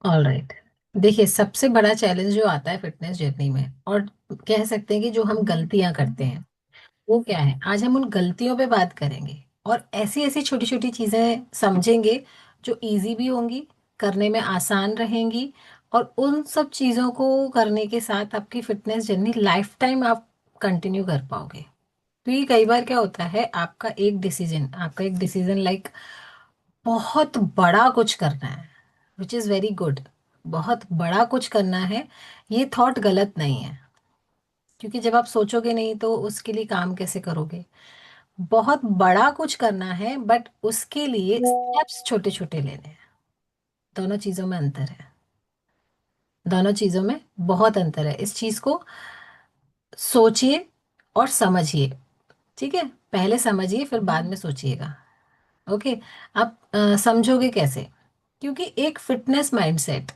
Alright. देखिए, सबसे बड़ा चैलेंज जो आता है फिटनेस जर्नी में, और कह सकते हैं कि जो हम गलतियां करते हैं, वो क्या है, आज हम उन गलतियों पे बात करेंगे। और ऐसी ऐसी छोटी छोटी चीजें समझेंगे जो इजी भी होंगी, करने में आसान रहेंगी। और उन सब चीजों को करने के साथ आपकी फिटनेस जर्नी लाइफ टाइम आप कंटिन्यू कर पाओगे। क्योंकि कई बार क्या होता है, आपका एक डिसीजन लाइक बहुत बड़ा कुछ करना है, विच इज़ वेरी गुड। बहुत बड़ा कुछ करना है, ये थॉट गलत नहीं है। क्योंकि जब आप सोचोगे नहीं तो उसके लिए काम कैसे करोगे। बहुत बड़ा कुछ करना है, बट उसके लिए स्टेप्स छोटे छोटे लेने हैं। दोनों चीज़ों में अंतर है। दोनों चीज़ों में बहुत अंतर है। इस चीज़ को सोचिए और समझिए। ठीक है, पहले समझिए फिर बाद में सोचिएगा। ओके। आप समझोगे कैसे? क्योंकि एक फिटनेस माइंडसेट,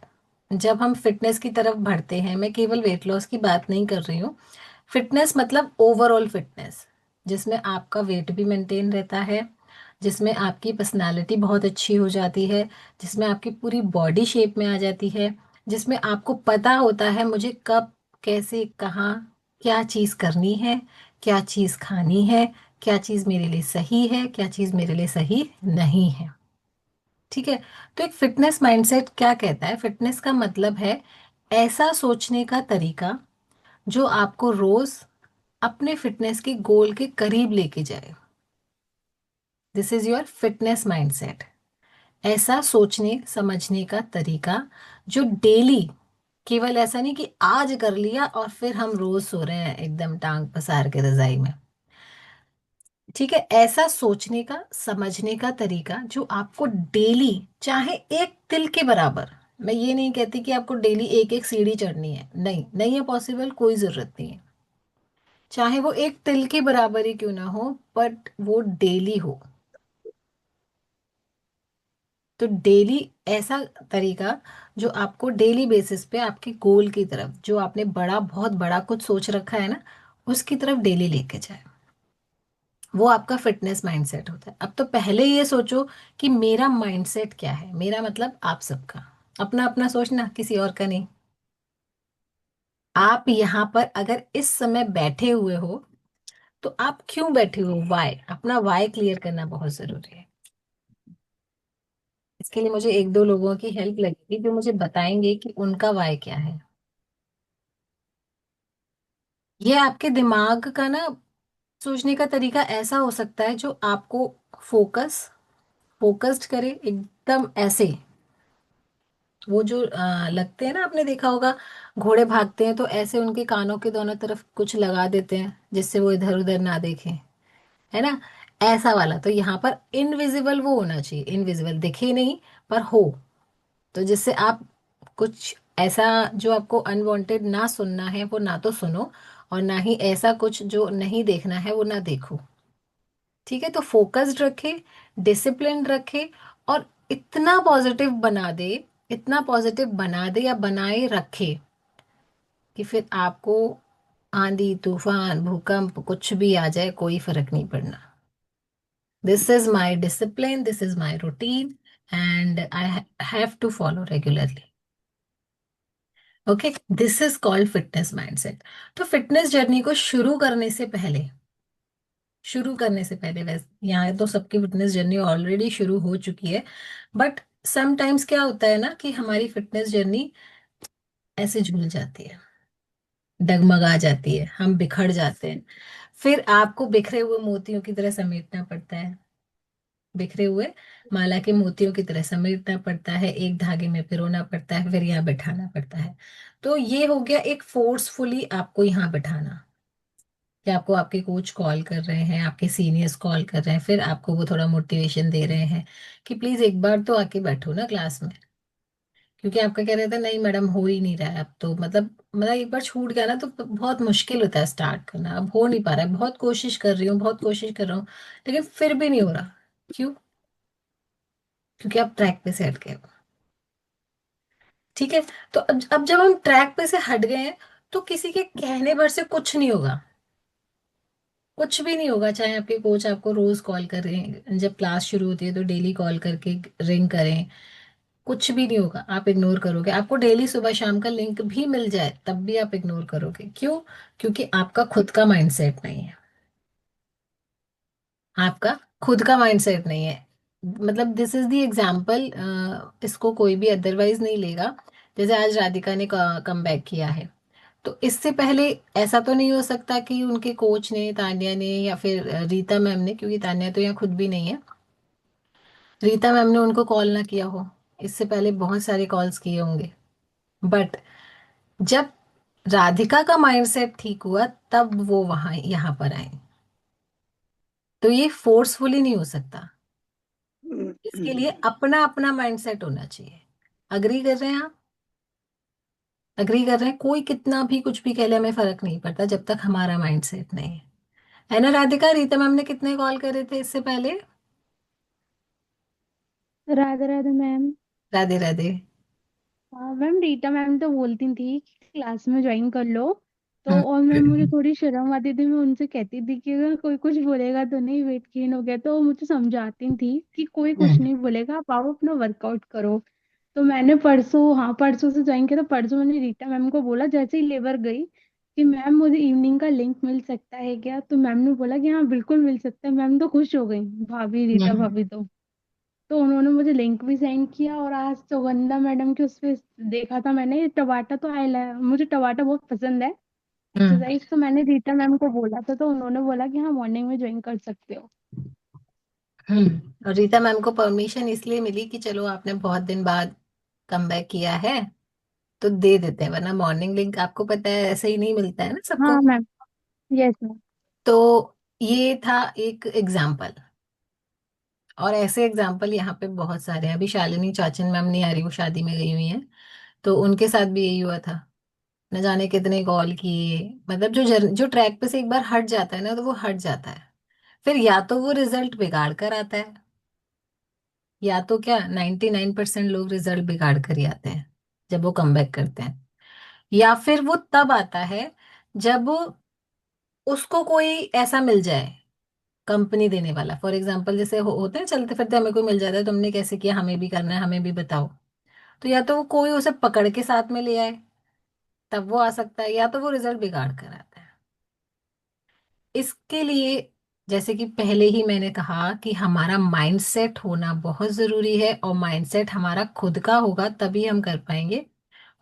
जब हम फिटनेस की तरफ बढ़ते हैं, मैं केवल वेट लॉस की बात नहीं कर रही हूँ। फिटनेस मतलब ओवरऑल फिटनेस, जिसमें आपका वेट भी मेंटेन रहता है, जिसमें आपकी पर्सनालिटी बहुत अच्छी हो जाती है, जिसमें आपकी पूरी बॉडी शेप में आ जाती है, जिसमें आपको पता होता है मुझे कब, कैसे, कहाँ, क्या चीज़ करनी है, क्या चीज़ खानी है, क्या चीज़ मेरे लिए सही है, क्या चीज़ मेरे लिए सही नहीं है। ठीक है। तो एक फिटनेस माइंडसेट क्या कहता है? फिटनेस का मतलब है ऐसा सोचने का तरीका जो आपको रोज अपने फिटनेस के गोल के करीब लेके जाए। This is your fitness mindset. ऐसा सोचने समझने का तरीका जो डेली, केवल ऐसा नहीं कि आज कर लिया और फिर हम रोज सो रहे हैं एकदम टांग पसार के रजाई में। ठीक है, ऐसा सोचने का समझने का तरीका जो आपको डेली, चाहे एक तिल के बराबर, मैं ये नहीं कहती कि आपको डेली एक एक सीढ़ी चढ़नी है, नहीं, नहीं है पॉसिबल, कोई जरूरत नहीं है। चाहे वो एक तिल के बराबर ही क्यों ना हो, बट वो डेली हो। तो डेली ऐसा तरीका जो आपको डेली बेसिस पे आपके गोल की तरफ, जो आपने बड़ा, बहुत बड़ा कुछ सोच रखा है ना, उसकी तरफ डेली लेके जाए, वो आपका फिटनेस माइंडसेट होता है। अब तो पहले ये सोचो कि मेरा माइंडसेट क्या है। मेरा मतलब आप सबका, अपना अपना सोचना, किसी और का नहीं। आप यहाँ पर अगर इस समय बैठे हुए हो, तो आप क्यों बैठे हो, वाई, अपना वाई क्लियर करना बहुत जरूरी है। इसके लिए मुझे एक दो लोगों की हेल्प लगेगी जो मुझे बताएंगे कि उनका वाई क्या है। ये आपके दिमाग का ना, सोचने का तरीका ऐसा हो सकता है जो आपको फोकस्ड करे एकदम ऐसे। वो जो लगते हैं ना, आपने देखा होगा, घोड़े भागते हैं तो ऐसे उनके कानों के दोनों तरफ कुछ लगा देते हैं जिससे वो इधर उधर ना देखें, है ना। ऐसा वाला, तो यहाँ पर इनविजिबल वो होना चाहिए, इनविजिबल दिखे नहीं, पर हो। तो जिससे आप कुछ ऐसा जो आपको अनवांटेड ना सुनना है वो ना तो सुनो, और ना ही ऐसा कुछ जो नहीं देखना है वो ना देखो। ठीक है, तो फोकस्ड रखे, डिसिप्लिन रखे, और इतना पॉजिटिव बना दे, इतना पॉजिटिव बना दे या बनाए रखे कि फिर आपको आंधी तूफान भूकंप कुछ भी आ जाए, कोई फर्क नहीं पड़ना। This is my discipline, this is my routine, and I have to follow regularly. Okay, this is called fitness mindset. तो फिटनेस जर्नी को शुरू करने से पहले वैसे यहाँ तो सबकी फिटनेस जर्नी ऑलरेडी शुरू हो चुकी है, बट समटाइम्स क्या होता है ना कि हमारी फिटनेस जर्नी ऐसे झूल जाती है, डगमगा जाती है, हम बिखर जाते हैं। फिर आपको बिखरे हुए मोतियों की तरह समेटना पड़ता है, बिखरे हुए माला के मोतियों की तरह समेटना पड़ता है, एक धागे में पिरोना पड़ता है, फिर यहाँ बिठाना पड़ता है। तो ये हो गया एक फोर्सफुली आपको यहाँ बिठाना, कि आपको आपके कोच कॉल कर रहे हैं, आपके सीनियर्स कॉल कर रहे हैं, फिर आपको वो थोड़ा मोटिवेशन दे रहे हैं कि प्लीज एक बार तो आके बैठो ना क्लास में। क्योंकि आपका कह रहे थे नहीं मैडम, हो ही नहीं रहा है अब तो, मतलब एक बार छूट गया ना तो बहुत मुश्किल होता है स्टार्ट करना, अब हो नहीं पा रहा है, बहुत कोशिश कर रही हूँ, बहुत कोशिश कर रहा हूँ, लेकिन फिर भी नहीं हो रहा। क्यों? क्योंकि आप ट्रैक पे से हट गए हो। ठीक है। तो अब जब हम ट्रैक पे से हट गए हैं, तो किसी के कहने भर से कुछ नहीं होगा, कुछ भी नहीं होगा। चाहे आपके कोच आपको रोज कॉल करें, जब क्लास शुरू होती है तो डेली कॉल करके रिंग करें, कुछ भी नहीं होगा, आप इग्नोर करोगे। आपको डेली सुबह शाम का लिंक भी मिल जाए तब भी आप इग्नोर करोगे। क्यों? क्योंकि आपका खुद का माइंडसेट नहीं है। आपका खुद का माइंडसेट नहीं है। मतलब दिस इज द एग्जाम्पल, इसको कोई भी अदरवाइज नहीं लेगा। जैसे आज राधिका ने कम बैक किया है, तो इससे पहले ऐसा तो नहीं हो सकता कि उनके कोच ने, तान्या ने, या फिर रीता मैम ने, क्योंकि तान्या तो यहाँ खुद भी नहीं है, रीता मैम ने उनको कॉल ना किया हो। इससे पहले बहुत सारे कॉल्स किए होंगे। बट जब राधिका का माइंडसेट ठीक हुआ तब वो वहां यहाँ पर आई। तो ये फोर्सफुली नहीं हो सकता। इसके लिए अपना अपना माइंडसेट होना चाहिए। अग्री कर रहे हैं आप? अग्री कर रहे हैं? कोई कितना भी कुछ भी कह ले, हमें फर्क नहीं पड़ता जब तक हमारा माइंडसेट नहीं है ना राधिका? रीता मैम ने कितने कॉल करे थे इससे पहले? राधे राधे मैम। राधे राधे। हाँ मैम, रीटा मैम तो बोलती थी कि क्लास में ज्वाइन कर लो। तो हम्म। और मैम मुझे थोड़ी शर्म आती थी, मैं उनसे कहती थी कि अगर कोई कुछ बोलेगा तो नहीं, वेट गेन हो गया, तो वो मुझे समझाती थी कि कोई कुछ हम्म। नहीं बोलेगा, आप आओ अपना वर्कआउट करो। तो मैंने परसों, हाँ परसों से ज्वाइन किया। तो परसों मैंने रीटा मैम को बोला जैसे ही लेबर गई कि मैम मुझे इवनिंग का लिंक मिल सकता है क्या, तो मैम ने बोला कि हाँ बिल्कुल मिल सकता है। मैम तो खुश हो गई, भाभी, रीटा हम्म। भाभी तो उन्होंने मुझे लिंक भी सेंड किया। और आज सुगंधा मैडम के उस पे देखा था मैंने, टबाटा तो आया, मुझे टबाटा बहुत पसंद है हम्म। एक्सरसाइज। तो मैंने रीटा मैम को बोला था, तो उन्होंने बोला कि हाँ मॉर्निंग में ज्वाइन कर सकते हो। और रीता मैम को परमिशन इसलिए मिली कि चलो आपने बहुत दिन बाद कम बैक किया है, तो दे देते हैं, वरना मॉर्निंग लिंक आपको पता है ऐसे ही नहीं मिलता है ना सबको। हाँ मैम। Yes ma'am. तो ये था एक एग्जाम्पल। और ऐसे एग्जाम्पल यहाँ पे बहुत सारे हैं। अभी शालिनी चाचन मैम नहीं आ रही, वो शादी में गई हुई हैं, तो उनके साथ भी यही हुआ था। न जाने कितने कॉल किए। मतलब जो ट्रैक पे से एक बार हट जाता है ना, तो वो हट जाता है। फिर या तो वो रिजल्ट बिगाड़ कर आता है, या तो क्या 99% लोग रिजल्ट बिगाड़ कर ही आते हैं जब वो कमबैक करते हैं। या फिर वो तब आता है जब उसको कोई ऐसा मिल जाए, कंपनी देने वाला। फॉर एग्जाम्पल जैसे होते हैं चलते फिरते, हमें कोई मिल जाता है, तुमने कैसे किया, हमें भी करना है, हमें भी बताओ। तो या तो वो कोई उसे पकड़ के साथ में ले आए, तब वो आ सकता है, या तो वो रिजल्ट बिगाड़ कर आता है। इसके लिए जैसे कि पहले ही मैंने कहा कि हमारा माइंडसेट होना बहुत जरूरी है, और माइंडसेट हमारा खुद का होगा तभी हम कर पाएंगे।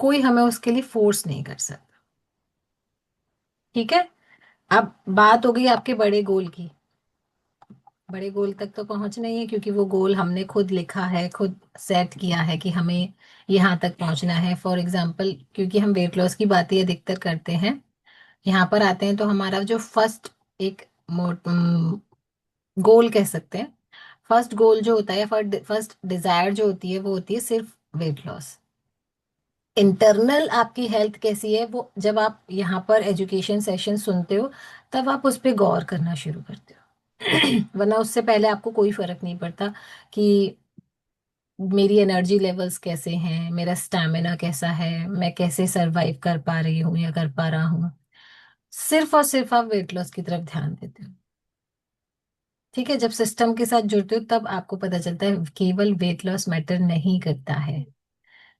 कोई हमें उसके लिए फोर्स नहीं कर सकता। ठीक है? अब बात हो गई आपके बड़े गोल की। बड़े गोल तक तो पहुंचना ही है, क्योंकि वो गोल हमने खुद लिखा है, खुद सेट किया है कि हमें यहाँ तक पहुंचना है। फॉर एग्जाम्पल, क्योंकि हम वेट लॉस की बातें अधिकतर करते हैं, यहाँ पर आते हैं, तो हमारा जो फर्स्ट एक गोल कह सकते हैं, फर्स्ट गोल जो होता है, फर्स्ट डिजायर जो होती है, वो होती है सिर्फ वेट लॉस। इंटरनल आपकी हेल्थ कैसी है, वो जब आप यहाँ पर एजुकेशन सेशन सुनते हो तब आप उस पर गौर करना शुरू करते हो। वरना उससे पहले आपको कोई फर्क नहीं पड़ता कि मेरी एनर्जी लेवल्स कैसे हैं, मेरा स्टैमिना कैसा है, मैं कैसे सरवाइव कर पा रही हूँ या कर पा रहा हूँ। सिर्फ और सिर्फ आप वेट लॉस की तरफ ध्यान देते हो। ठीक है? जब सिस्टम के साथ जुड़ते हो तब आपको पता चलता है केवल वेट लॉस मैटर नहीं करता है।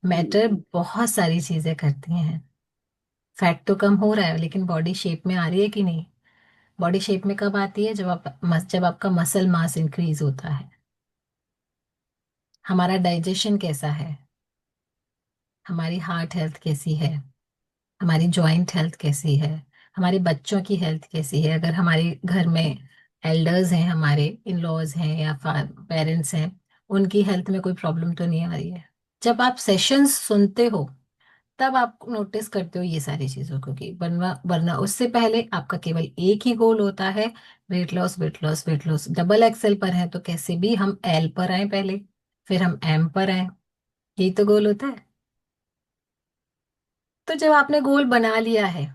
मैटर बहुत सारी चीजें करती हैं। फैट तो कम हो रहा है, लेकिन बॉडी शेप में आ रही है कि नहीं? बॉडी शेप में कब आती है? जब आपका मसल मास इंक्रीज होता है। हमारा डाइजेशन कैसा है, हमारी हार्ट हेल्थ कैसी है, हमारी जॉइंट हेल्थ कैसी है, हमारे बच्चों की हेल्थ कैसी है, अगर हमारे घर में एल्डर्स हैं, हमारे इन लॉज हैं या पेरेंट्स हैं, उनकी हेल्थ में कोई प्रॉब्लम तो नहीं आ रही है। जब आप सेशंस सुनते हो तब आप नोटिस करते हो ये सारी चीजों को, कि वरना वरना उससे पहले आपका केवल एक ही गोल होता है, weight loss, weight loss, weight loss. Double XL पर है तो कैसे भी हम एल पर आए पहले, फिर हम एम पर आए। यही तो गोल होता है। तो जब आपने गोल बना लिया है,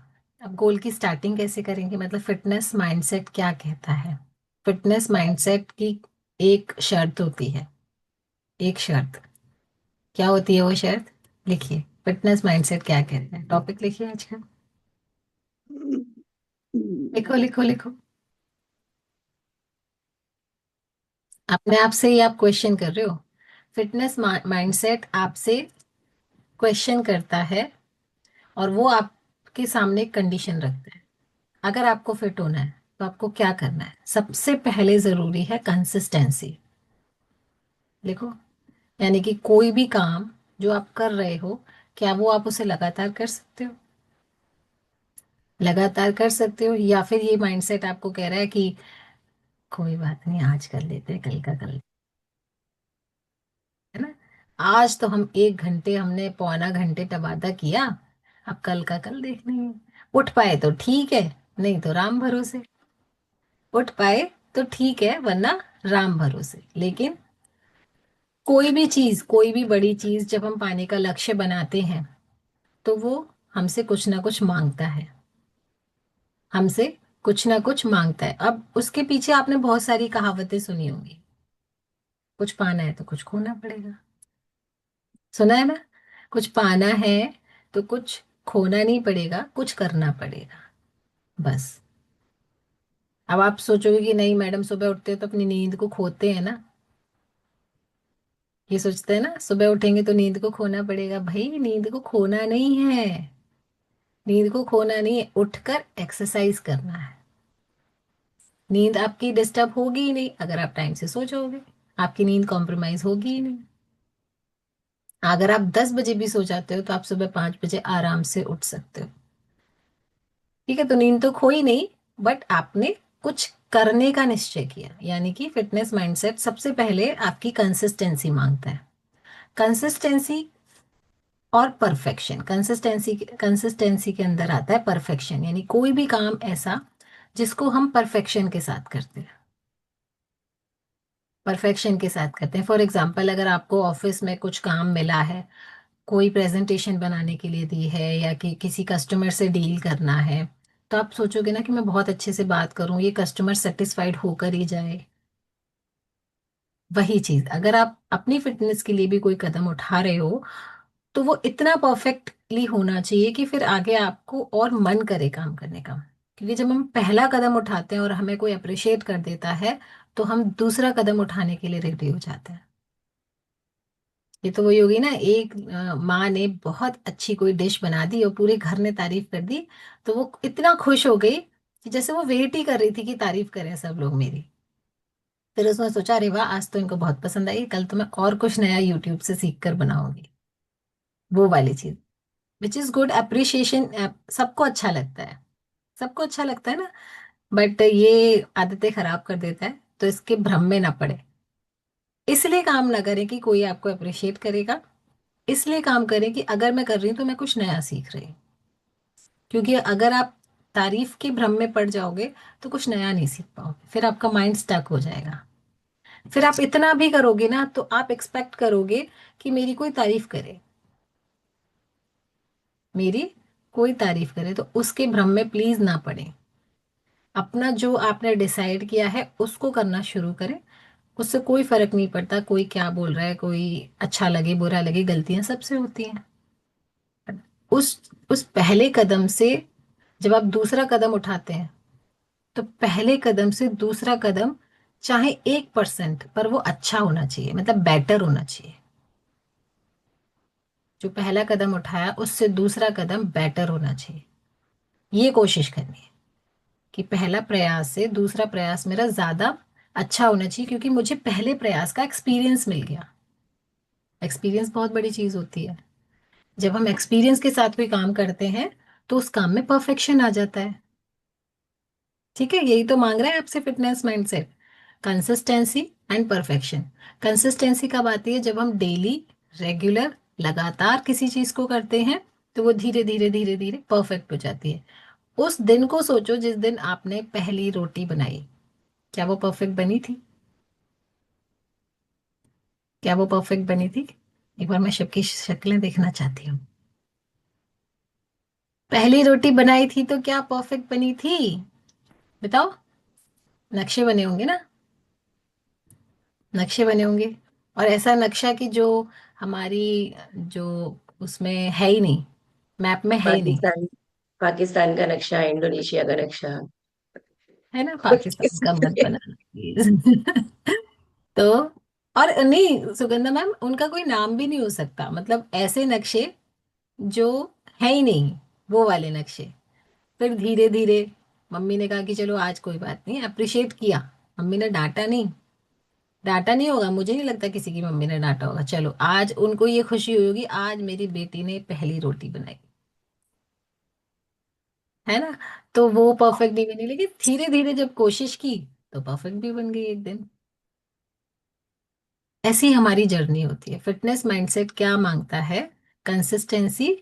अब गोल की स्टार्टिंग कैसे करेंगे? मतलब फिटनेस माइंडसेट क्या कहता है? फिटनेस माइंडसेट की एक शर्त होती है। एक शर्त क्या होती है? वो शर्त लिखिए। फिटनेस माइंडसेट क्या कहता है? टॉपिक लिखिए आज का। लिखो लिखो लिखो। अपने आप से ही आप क्वेश्चन कर रहे हो। फिटनेस माइंडसेट आपसे क्वेश्चन करता है, और वो आपके सामने एक कंडीशन रखता है। अगर आपको फिट होना है तो आपको क्या करना है? सबसे पहले जरूरी है कंसिस्टेंसी। देखो, यानी कि कोई भी काम जो आप कर रहे हो, क्या वो आप उसे लगातार कर सकते हो? लगातार कर सकते हो, या फिर ये माइंडसेट आपको कह रहा है कि कोई बात नहीं, आज कर लेते हैं, कल का कल, है ना? आज तो हम 1 घंटे, हमने पौना घंटे तबादा किया, अब कल का कल देख लेंगे। उठ पाए तो ठीक है, नहीं तो राम भरोसे। उठ पाए तो ठीक है, वरना राम भरोसे। लेकिन कोई भी चीज, कोई भी बड़ी चीज जब हम पाने का लक्ष्य बनाते हैं, तो वो हमसे कुछ ना कुछ मांगता है। हमसे कुछ ना कुछ मांगता है। अब उसके पीछे आपने बहुत सारी कहावतें सुनी होंगी। कुछ पाना है तो कुछ खोना पड़ेगा। सुना है ना? कुछ पाना है तो कुछ खोना नहीं पड़ेगा, कुछ करना पड़ेगा, बस। अब आप सोचोगे कि नहीं मैडम, सुबह उठते हैं तो अपनी नींद को खोते हैं ना। ये सोचते हैं ना, सुबह उठेंगे तो नींद को खोना पड़ेगा। भाई, नींद को खोना नहीं है। नींद को खोना नहीं है, उठकर एक्सरसाइज करना है। नींद आपकी डिस्टर्ब होगी ही नहीं अगर आप टाइम से सो जाओगे। आपकी नींद कॉम्प्रोमाइज होगी ही नहीं। अगर आप 10 बजे भी सो जाते हो तो आप सुबह 5 बजे आराम से उठ सकते हो। ठीक है, तो नींद तो खोई नहीं, बट आपने कुछ करने का निश्चय किया। यानी कि फिटनेस माइंडसेट सबसे पहले आपकी कंसिस्टेंसी मांगता है। कंसिस्टेंसी और परफेक्शन। कंसिस्टेंसी कंसिस्टेंसी के अंदर आता है परफेक्शन, यानी कोई भी काम ऐसा जिसको हम परफेक्शन के साथ करते हैं। परफेक्शन के साथ करते हैं। फॉर एग्जाम्पल, अगर आपको ऑफिस में कुछ काम मिला है, कोई प्रेजेंटेशन बनाने के लिए दी है, या कि किसी कस्टमर से डील करना है, तो आप सोचोगे ना कि मैं बहुत अच्छे से बात करूं, ये कस्टमर सेटिस्फाइड होकर ही जाए। वही चीज अगर आप अपनी फिटनेस के लिए भी कोई कदम उठा रहे हो, तो वो इतना परफेक्टली होना चाहिए कि फिर आगे आपको और मन करे काम करने का। क्योंकि जब हम पहला कदम उठाते हैं और हमें कोई अप्रिशिएट कर देता है, तो हम दूसरा कदम उठाने के लिए रेडी हो जाते हैं। ये तो वही होगी ना, एक माँ ने बहुत अच्छी कोई डिश बना दी और पूरे घर ने तारीफ कर दी, तो वो इतना खुश हो गई कि जैसे वो वेट ही कर रही थी कि तारीफ करें सब लोग मेरी। फिर उसने सोचा, अरे वाह, आज तो इनको बहुत पसंद आई, कल तो मैं और कुछ नया यूट्यूब से सीख कर बनाऊंगी। वो वाली चीज, विच इज गुड अप्रिशिएशन। सबको अच्छा लगता है, सबको अच्छा लगता है ना। बट ये आदतें खराब कर देता है, तो इसके भ्रम में ना पड़े। इसलिए काम ना करें कि कोई आपको अप्रिशिएट करेगा। इसलिए काम करें कि अगर मैं कर रही हूँ तो मैं कुछ नया सीख रही हूँ। क्योंकि अगर आप तारीफ के भ्रम में पड़ जाओगे तो कुछ नया नहीं सीख पाओगे, फिर आपका माइंड स्टक हो जाएगा। फिर आप इतना भी करोगे ना तो आप एक्सपेक्ट करोगे कि मेरी कोई तारीफ करे, मेरी कोई तारीफ करे, तो उसके भ्रम में प्लीज ना पड़े। अपना जो आपने डिसाइड किया है उसको करना शुरू करें। उससे कोई फर्क नहीं पड़ता कोई क्या बोल रहा है, कोई अच्छा लगे बुरा लगे, गलतियां सबसे होती हैं। उस पहले कदम से जब आप दूसरा कदम उठाते हैं, तो पहले कदम से दूसरा कदम चाहे 1% पर वो अच्छा होना चाहिए, मतलब बेटर होना चाहिए। जो पहला कदम उठाया उससे दूसरा कदम बेटर होना चाहिए। ये कोशिश करनी है कि पहला प्रयास से दूसरा प्रयास मेरा ज्यादा अच्छा होना चाहिए, क्योंकि मुझे पहले प्रयास का एक्सपीरियंस मिल गया। एक्सपीरियंस बहुत बड़ी चीज होती है। जब हम एक्सपीरियंस के साथ कोई काम करते हैं तो उस काम में परफेक्शन आ जाता है। ठीक है, यही तो मांग रहा है आपसे fitness mindset. Consistency and perfection. Consistency कब आती है? जब हम डेली, रेगुलर, लगातार किसी चीज को करते हैं, तो वो धीरे धीरे धीरे धीरे परफेक्ट हो जाती है। उस दिन को सोचो जिस दिन आपने पहली रोटी बनाई, क्या वो परफेक्ट बनी थी? क्या वो परफेक्ट बनी थी? एक बार मैं सबकी शक्लें देखना चाहती हूँ। पहली रोटी बनाई थी तो क्या परफेक्ट बनी थी? बताओ। नक्शे बने होंगे ना? नक्शे बने होंगे। और ऐसा नक्शा कि जो हमारी, जो उसमें है ही नहीं, मैप में है ही नहीं। पाकिस्तान पाकिस्तान का नक्शा, इंडोनेशिया का नक्शा, है ना? कुछ पाकिस्तान किस्म का मत के। बनाना प्लीज। तो और नहीं सुगंधा मैम, उनका कोई नाम भी नहीं हो सकता, मतलब ऐसे नक्शे जो है ही नहीं, वो वाले नक्शे। फिर धीरे धीरे मम्मी ने कहा कि चलो आज कोई बात नहीं, अप्रिशिएट किया। मम्मी ने डांटा नहीं, डांटा नहीं होगा, मुझे नहीं लगता किसी की मम्मी ने डांटा होगा। चलो आज उनको ये खुशी हुई होगी, आज मेरी बेटी ने पहली रोटी बनाई, है ना। तो वो परफेक्ट नहीं बनी, लेकिन धीरे धीरे जब कोशिश की तो परफेक्ट भी बन गई एक दिन। ऐसी हमारी जर्नी होती है। फिटनेस माइंडसेट क्या मांगता है? कंसिस्टेंसी।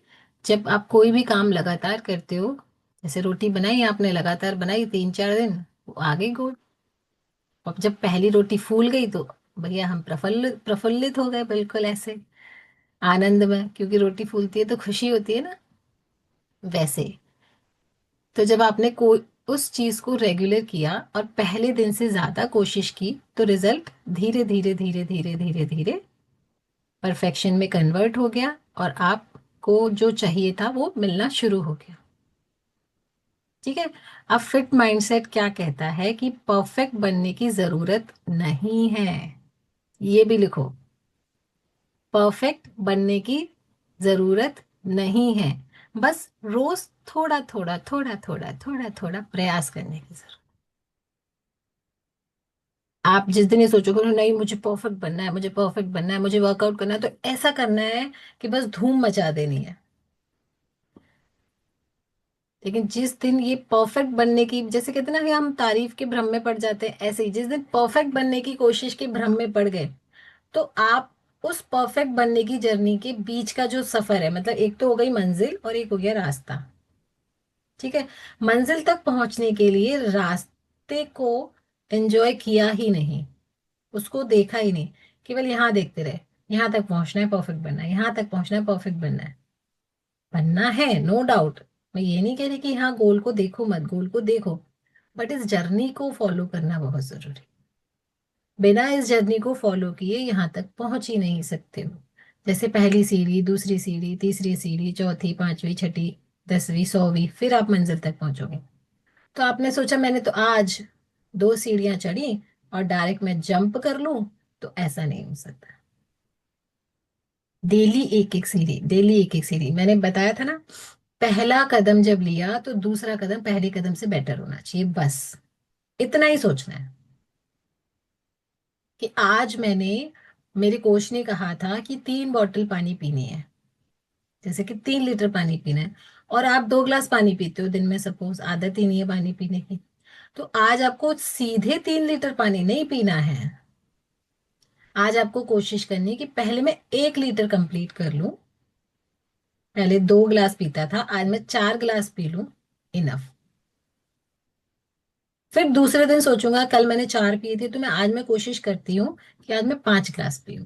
जब आप कोई भी काम लगातार करते हो, जैसे रोटी बनाई आपने, लगातार बनाई 3 4 दिन, वो आ गई गोल। अब जब पहली रोटी फूल गई तो भैया हम प्रफुल्लित प्रफुल्लित हो गए, बिल्कुल ऐसे आनंद में, क्योंकि रोटी फूलती है तो खुशी होती है ना। वैसे तो जब आपने कोई उस चीज को रेगुलर किया और पहले दिन से ज्यादा कोशिश की, तो रिजल्ट धीरे धीरे धीरे धीरे धीरे धीरे परफेक्शन में कन्वर्ट हो गया, और आपको जो चाहिए था वो मिलना शुरू हो गया। ठीक है। अब फिट माइंडसेट क्या कहता है कि परफेक्ट बनने की जरूरत नहीं है। ये भी लिखो, परफेक्ट बनने की जरूरत नहीं है, बस रोज थोड़ा थोड़ा थोड़ा थोड़ा थोड़ा थोड़ा प्रयास करने की जरूरत। आप जिस दिन ये सोचोगे नहीं मुझे परफेक्ट बनना है, मुझे परफेक्ट बनना है, मुझे वर्कआउट करना है, तो ऐसा करना है कि बस धूम मचा देनी है। लेकिन जिस दिन ये परफेक्ट बनने की, जैसे कहते हैं ना कि हम तारीफ के भ्रम में पड़ जाते हैं, ऐसे ही जिस दिन परफेक्ट बनने की कोशिश के भ्रम में पड़ गए, तो आप उस परफेक्ट बनने की जर्नी के बीच का जो सफर है, मतलब एक तो हो गई मंजिल और एक हो गया रास्ता। ठीक है। मंजिल तक पहुंचने के लिए रास्ते को एंजॉय किया ही नहीं, उसको देखा ही नहीं, केवल यहाँ देखते रहे। यहाँ तक पहुंचना है, परफेक्ट बनना है, यहाँ तक पहुंचना है, परफेक्ट बनना है। बनना है, नो डाउट। मैं ये नहीं कह रही कि हाँ गोल को देखो मत, गोल को देखो, बट इस जर्नी को फॉलो करना बहुत जरूरी। बिना इस जर्नी को फॉलो किए यहाँ तक पहुंच ही नहीं सकते हो। जैसे पहली सीढ़ी, दूसरी सीढ़ी, तीसरी सीढ़ी, चौथी, पांचवी, छठी, 10वीं, 100वीं, फिर आप मंजिल तक पहुंचोगे। तो आपने सोचा मैंने तो आज 2 सीढ़ियां चढ़ी और डायरेक्ट मैं जंप कर लूं, तो ऐसा नहीं हो सकता। डेली एक एक सीढ़ी, डेली एक एक सीढ़ी। मैंने बताया था ना, पहला कदम जब लिया तो दूसरा कदम पहले कदम से बेटर होना चाहिए, बस इतना ही सोचना है। कि आज मैंने, मेरे कोच ने कहा था कि 3 बॉटल पानी पीनी है, जैसे कि 3 लीटर पानी पीना है, और आप 2 ग्लास पानी पीते हो दिन में, सपोज आदत ही नहीं है पानी पीने की, तो आज आपको सीधे 3 लीटर पानी नहीं पीना है। आज आपको कोशिश करनी है कि पहले मैं 1 लीटर कंप्लीट कर लूं। पहले 2 ग्लास पीता था, आज मैं 4 ग्लास पी लूं, इनफ। फिर दूसरे दिन सोचूंगा कल मैंने 4 पिए थे, तो मैं कोशिश करती हूँ कि आज मैं 5 ग्लास पीऊं।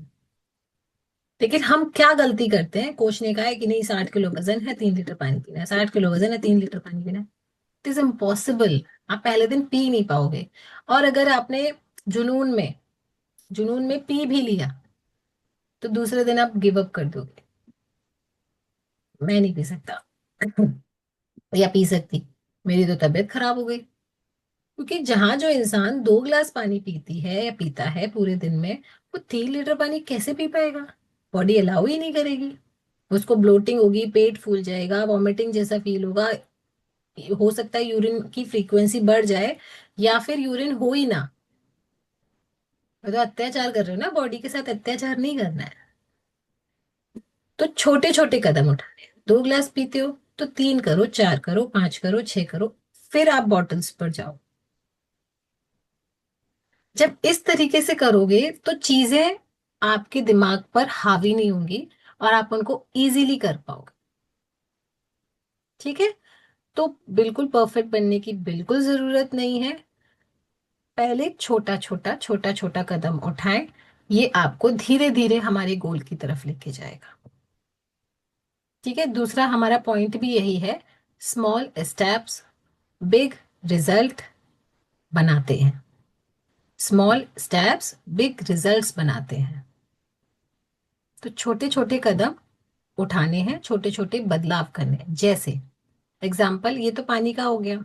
लेकिन हम क्या गलती करते हैं, कोच ने कहा है कि नहीं 60 किलो वजन है, 3 लीटर पानी पीना है, 60 किलो वजन है, 3 लीटर पानी पीना है। It is impossible. आप पहले दिन पी नहीं पाओगे। और अगर आपने जुनून में जुनून में पी भी लिया, तो दूसरे दिन आप गिव अप कर दोगे, मैं नहीं पी सकता या पी सकती, मेरी तो तबीयत खराब हो गई। क्योंकि जहां जो इंसान 2 ग्लास पानी पीती है या पीता है पूरे दिन में, वो 3 लीटर पानी कैसे पी पाएगा? बॉडी अलाउ ही नहीं करेगी। उसको ब्लोटिंग होगी, पेट फूल जाएगा, वॉमिटिंग जैसा फील होगा, हो सकता है यूरिन की फ्रीक्वेंसी बढ़ जाए, या फिर यूरिन हो ही ना। तो अत्याचार कर रहे हो ना, बॉडी के साथ अत्याचार नहीं करना है। तो छोटे छोटे कदम उठाने हैं। 2 ग्लास पीते हो तो 3 करो, 4 करो, 5 करो, 6 करो, फिर आप बॉटल्स पर जाओ। जब इस तरीके से करोगे तो चीजें आपके दिमाग पर हावी नहीं होंगी, और आप उनको इजीली कर पाओगे। ठीक है। तो बिल्कुल परफेक्ट बनने की बिल्कुल जरूरत नहीं है। पहले छोटा छोटा छोटा छोटा कदम उठाएं, ये आपको धीरे धीरे हमारे गोल की तरफ लेके जाएगा। ठीक है। दूसरा हमारा पॉइंट भी यही है, स्मॉल स्टेप्स बिग रिजल्ट बनाते हैं। स्मॉल स्टेप्स बिग रिजल्ट्स बनाते हैं। तो छोटे छोटे कदम उठाने हैं, छोटे छोटे बदलाव करने हैं। जैसे एग्जाम्पल, ये तो पानी का हो गया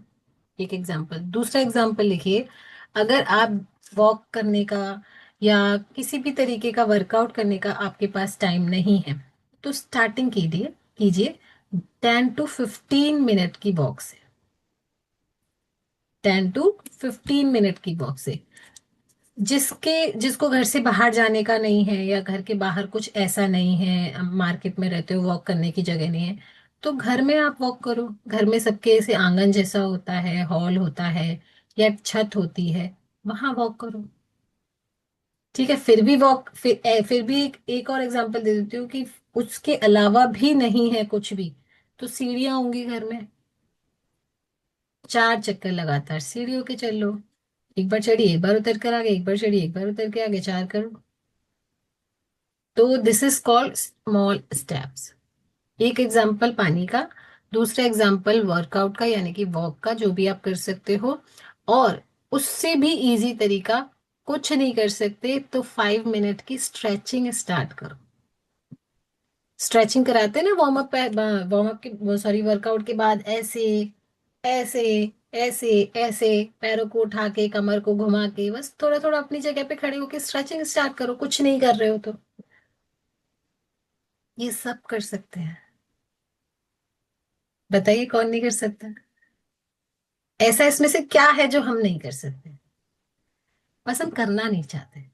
एक एग्जाम्पल। दूसरा एग्जाम्पल लिखिए, अगर आप वॉक करने का या किसी भी तरीके का वर्कआउट करने का आपके पास टाइम नहीं है, तो स्टार्टिंग के लिए कीजिए 10 to 15 मिनट की वॉक से। 10 to 15 मिनट की वॉक से। जिसको घर से बाहर जाने का नहीं है, या घर के बाहर कुछ ऐसा नहीं है, मार्केट में रहते हो वॉक करने की जगह नहीं है, तो घर में आप वॉक करो। घर में सबके ऐसे आंगन जैसा होता है, हॉल होता है, या छत होती है, वहां वॉक करो। ठीक है, फिर भी वॉक, फिर भी एक और एग्जांपल दे देती हूँ कि उसके अलावा भी नहीं है कुछ भी, तो सीढ़ियां होंगी घर में, 4 चक्कर लगातार सीढ़ियों के चल लो। एक बार चढ़ी, एक बार उतर कर आगे, एक बार चढ़ी, एक बार उतर के आगे, 4 करो। तो this is called small steps. एक एग्जाम्पल पानी का, दूसरा एग्जाम्पल वर्कआउट का यानी कि वॉक का, जो भी आप कर सकते हो। और उससे भी इजी तरीका, कुछ नहीं कर सकते तो 5 मिनट की स्ट्रेचिंग स्टार्ट करो। स्ट्रेचिंग कराते हैं ना वार्म अप के, सॉरी, वर्कआउट के बाद, ऐसे ऐसे ऐसे ऐसे पैरों को उठा के, कमर को घुमा के, बस थोड़ा थोड़ा अपनी जगह पे खड़े होके स्ट्रेचिंग स्टार्ट करो, कुछ नहीं कर रहे हो तो। ये सब कर सकते हैं। बताइए कौन नहीं कर सकता? ऐसा इसमें से क्या है जो हम नहीं कर सकते? बस हम करना नहीं चाहते।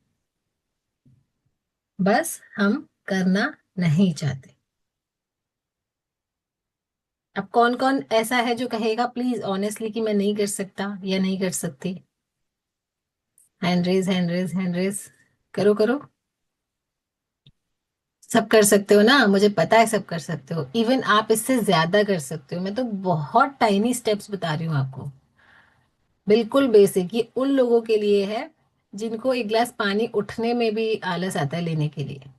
बस हम करना नहीं चाहते। अब कौन कौन ऐसा है जो कहेगा प्लीज ऑनेस्टली कि मैं नहीं कर सकता या नहीं कर सकती? Hand raise, hand raise, hand raise. करो करो। सब कर सकते हो ना, मुझे पता है सब कर सकते हो। इवन आप इससे ज्यादा कर सकते हो। मैं तो बहुत टाइनी स्टेप्स बता रही हूँ आपको, बिल्कुल बेसिक। ये उन लोगों के लिए है जिनको एक गिलास पानी उठने में भी आलस आता है लेने के लिए।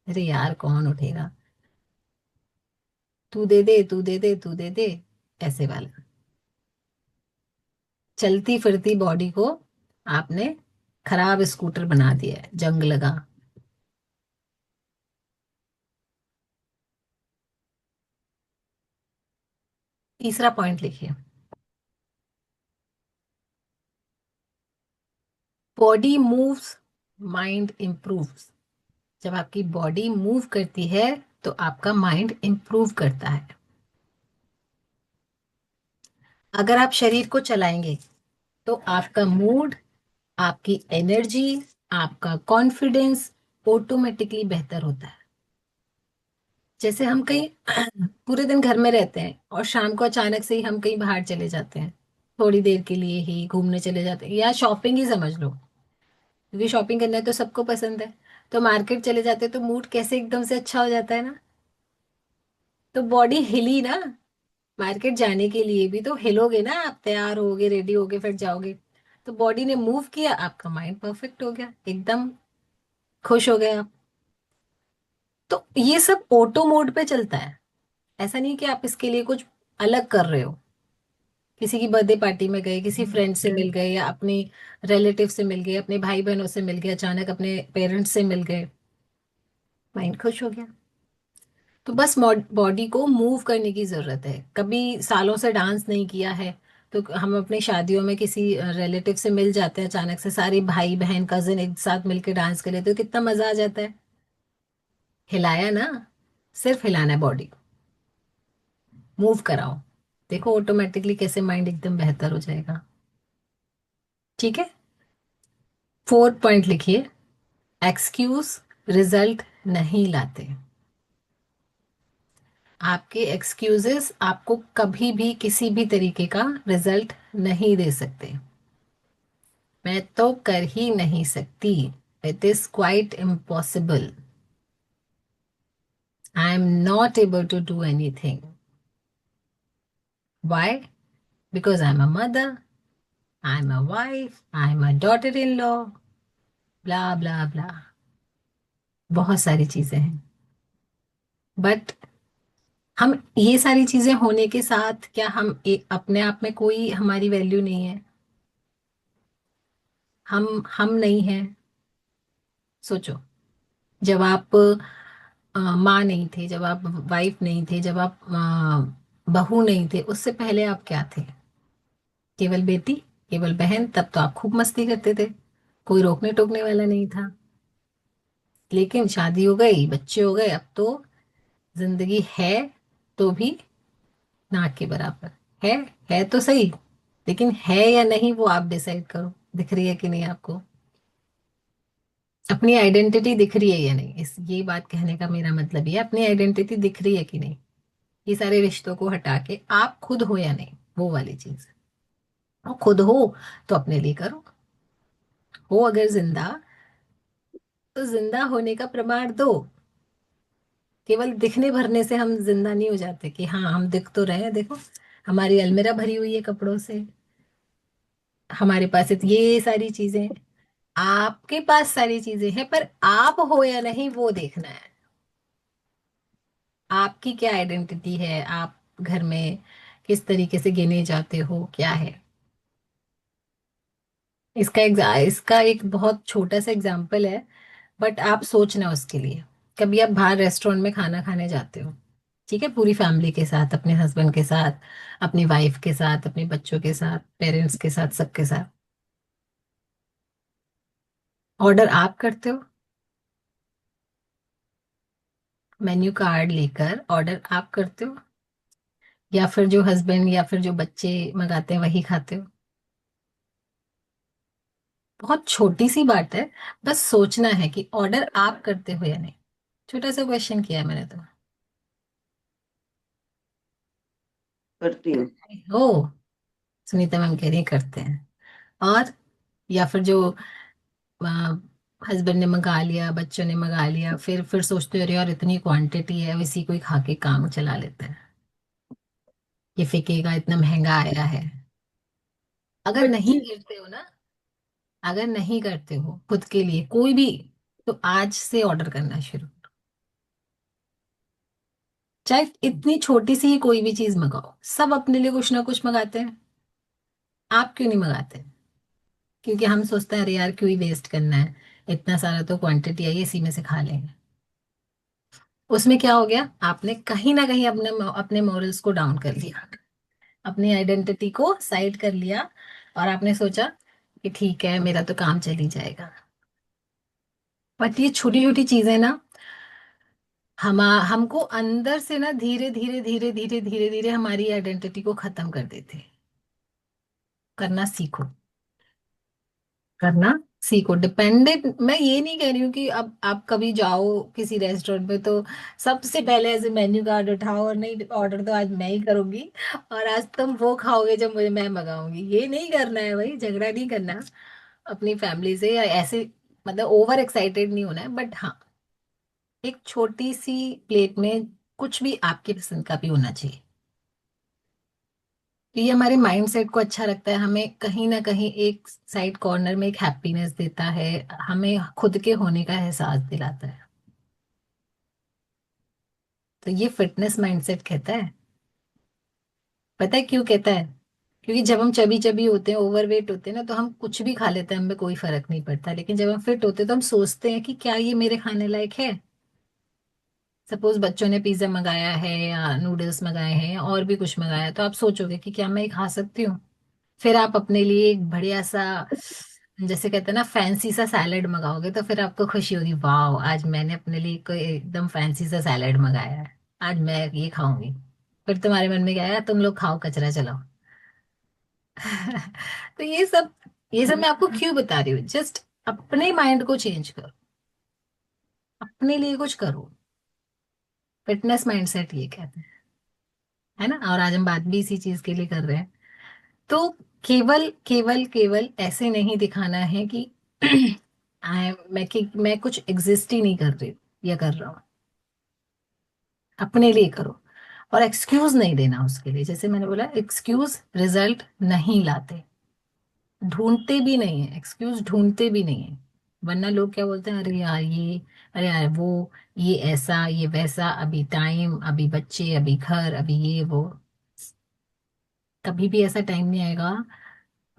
अरे यार कौन उठेगा, तू दे दे, तू दे दे, तू दे दे, ऐसे वाला। चलती फिरती बॉडी को आपने खराब स्कूटर बना दिया है, जंग लगा। तीसरा पॉइंट लिखिए, बॉडी मूव्स, माइंड इम्प्रूव्स। जब आपकी बॉडी मूव करती है तो आपका माइंड इम्प्रूव करता है। अगर आप शरीर को चलाएंगे तो आपका मूड, आपकी एनर्जी, आपका कॉन्फिडेंस ऑटोमेटिकली बेहतर होता है। जैसे हम कहीं पूरे दिन घर में रहते हैं और शाम को अचानक से ही हम कहीं बाहर चले जाते हैं, थोड़ी देर के लिए ही घूमने चले जाते हैं, या शॉपिंग ही समझ लो, क्योंकि शॉपिंग करना तो सबको पसंद है। तो मार्केट चले जाते हैं तो मूड कैसे एकदम से अच्छा हो जाता है ना। तो बॉडी हिली ना, मार्केट जाने के लिए भी तो हिलोगे ना, आप तैयार होगे, रेडी होगे, फिर जाओगे। तो बॉडी ने मूव किया, आपका माइंड परफेक्ट हो गया, एकदम खुश हो गए आप। तो ये सब ऑटो मोड पे चलता है। ऐसा नहीं कि आप इसके लिए कुछ अलग कर रहे हो। किसी की बर्थडे पार्टी में गए, किसी फ्रेंड से मिल गए, या अपने रिलेटिव से मिल गए, अपने भाई बहनों से मिल गए, अचानक अपने पेरेंट्स से मिल गए, माइंड खुश हो गया। तो बस बॉडी को मूव करने की जरूरत है। कभी सालों से डांस नहीं किया है, तो हम अपनी शादियों में किसी रिलेटिव से मिल जाते हैं, अचानक से सारे भाई बहन कजिन एक साथ मिलकर डांस कर लेते, तो कितना मजा आ जाता है। हिलाया ना, सिर्फ हिलाना है बॉडी, मूव कराओ, देखो ऑटोमेटिकली कैसे माइंड एकदम बेहतर हो जाएगा। ठीक है। फोर्थ पॉइंट लिखिए, एक्सक्यूज रिजल्ट नहीं लाते। आपके एक्सक्यूजेस आपको कभी भी किसी भी तरीके का रिजल्ट नहीं दे सकते। मैं तो कर ही नहीं सकती, it is quite impossible, I am not able to do anything. Why? Because I am a mother, I am a wife, I am a daughter in law, blah blah blah, बहुत सारी चीजें हैं। बट हम ये सारी चीजें होने के साथ क्या हम अपने आप में कोई हमारी वैल्यू नहीं है? हम नहीं हैं? सोचो, जब आप माँ नहीं थे, जब आप वाइफ नहीं थे, जब आप बहू नहीं थे, उससे पहले आप क्या थे? केवल बेटी, केवल बहन। तब तो आप खूब मस्ती करते थे, कोई रोकने टोकने वाला नहीं था। लेकिन शादी हो गई, बच्चे हो गए, अब तो जिंदगी है तो भी ना के बराबर है। है तो सही, लेकिन है या नहीं वो आप डिसाइड करो। दिख रही है कि नहीं आपको? अपनी आइडेंटिटी दिख रही है या नहीं, इस ये बात कहने का मेरा मतलब ये है, अपनी आइडेंटिटी दिख रही है कि नहीं। ये सारे रिश्तों को हटा के आप खुद हो या नहीं, वो वाली चीज। और खुद हो तो अपने लिए करो। हो अगर जिंदा, तो जिंदा होने का प्रमाण दो। केवल दिखने भरने से हम जिंदा नहीं हो जाते कि हाँ हम दिख तो रहे हैं, देखो हमारी अलमीरा भरी हुई है कपड़ों से, हमारे पास ये सारी चीजें हैं। आपके पास सारी चीजें हैं, पर आप हो या नहीं वो देखना है। आपकी क्या आइडेंटिटी है, आप घर में किस तरीके से गिने जाते हो, क्या है। इसका एक बहुत छोटा सा एग्जाम्पल है, बट आप सोचना उसके लिए। कभी आप बाहर रेस्टोरेंट में खाना खाने जाते हो, ठीक है, पूरी फैमिली के साथ, अपने हस्बैंड के साथ, अपनी वाइफ के साथ, अपने बच्चों के साथ, पेरेंट्स के साथ, सबके साथ। ऑर्डर आप करते हो, मेन्यू कार्ड लेकर ऑर्डर आप करते हो, या फिर जो हस्बैंड या फिर जो बच्चे मंगाते हैं वही खाते हो? बहुत छोटी सी बात है, बस सोचना है कि ऑर्डर आप करते हो या नहीं। छोटा सा क्वेश्चन किया है मैंने तो। करती हूँ। हो, सुनीता मैम कह रही है करते हैं। और या फिर जो हस्बैंड ने मंगा लिया, बच्चों ने मंगा लिया, फिर सोचते हो अरे यार इतनी क्वांटिटी है, इसी को ही खा के काम चला लेते हैं, ये फेंकेगा, इतना महंगा आया है। अगर नहीं बच्चे। करते हो ना, अगर नहीं करते हो खुद के लिए कोई भी, तो आज से ऑर्डर करना शुरू करो। चाहे इतनी छोटी सी ही कोई भी चीज मंगाओ, सब अपने लिए कुछ ना कुछ मंगाते हैं। आप क्यों नहीं मंगाते? क्योंकि हम सोचते हैं अरे यार क्यों ही वेस्ट करना है, इतना सारा तो क्वांटिटी है, इसी में से खा लेंगे। उसमें क्या हो गया, आपने कहीं ना कहीं अपने अपने मॉरल्स को डाउन कर लिया, अपनी आइडेंटिटी को साइड कर लिया, और आपने सोचा कि ठीक है मेरा तो काम चल ही जाएगा। बट ये छोटी छोटी चीजें ना, हमको अंदर से ना धीरे धीरे धीरे धीरे धीरे धीरे हमारी आइडेंटिटी को खत्म कर देते हैं। करना सीखो, करना सीखो। डिपेंडेंट, मैं ये नहीं कह रही हूँ कि अब आप कभी जाओ किसी रेस्टोरेंट में तो सबसे पहले ऐसे मेन्यू कार्ड उठाओ और नहीं ऑर्डर तो आज मैं ही करूंगी, और आज तुम वो खाओगे जब मुझे मैं मंगाऊंगी। ये नहीं करना है भाई, झगड़ा नहीं करना अपनी फैमिली से, या ऐसे मतलब ओवर एक्साइटेड नहीं होना है। बट हाँ, एक छोटी सी प्लेट में कुछ भी आपकी पसंद का भी होना चाहिए। तो ये हमारे माइंड सेट को अच्छा रखता है, हमें कहीं ना कहीं एक साइड कॉर्नर में एक हैप्पीनेस देता है, हमें खुद के होने का एहसास दिलाता है। तो ये फिटनेस माइंडसेट कहता है। पता है क्यों कहता है? क्योंकि जब हम चबी चबी होते हैं, ओवरवेट होते हैं ना, तो हम कुछ भी खा लेते हैं, हमें कोई फर्क नहीं पड़ता। लेकिन जब हम फिट होते हैं तो हम सोचते हैं कि क्या ये मेरे खाने लायक है। सपोज बच्चों ने पिज्जा मंगाया है या नूडल्स मंगाए हैं या और भी कुछ मंगाया है, तो आप सोचोगे कि क्या मैं ये खा सकती हूँ। फिर आप अपने लिए एक बढ़िया सा, जैसे कहते हैं ना, फैंसी सा सैलेड मंगाओगे, तो फिर आपको खुशी होगी, वाह आज मैंने अपने लिए कोई एकदम फैंसी सा सैलेड मंगाया है, आज मैं ये खाऊंगी। फिर तुम्हारे मन में क्या आया, तुम लोग खाओ कचरा चलाओ। तो ये सब मैं आपको क्यों बता रही हूँ, जस्ट अपने माइंड को चेंज करो, अपने लिए कुछ करो। फिटनेस माइंडसेट ये कहते हैं, है ना। और आज हम बात भी इसी चीज के लिए कर रहे हैं। तो केवल केवल केवल ऐसे नहीं दिखाना है कि मैं कुछ एग्जिस्ट ही नहीं कर रही या कर रहा हूँ। अपने लिए करो, और एक्सक्यूज नहीं देना उसके लिए। जैसे मैंने बोला, एक्सक्यूज रिजल्ट नहीं लाते, ढूंढते भी नहीं है, एक्सक्यूज ढूंढते भी नहीं है। वरना लोग क्या बोलते हैं, अरे यार ये, अरे यार वो, ये ऐसा ये वैसा, अभी टाइम, अभी बच्चे, अभी घर, अभी ये वो। कभी भी ऐसा टाइम नहीं आएगा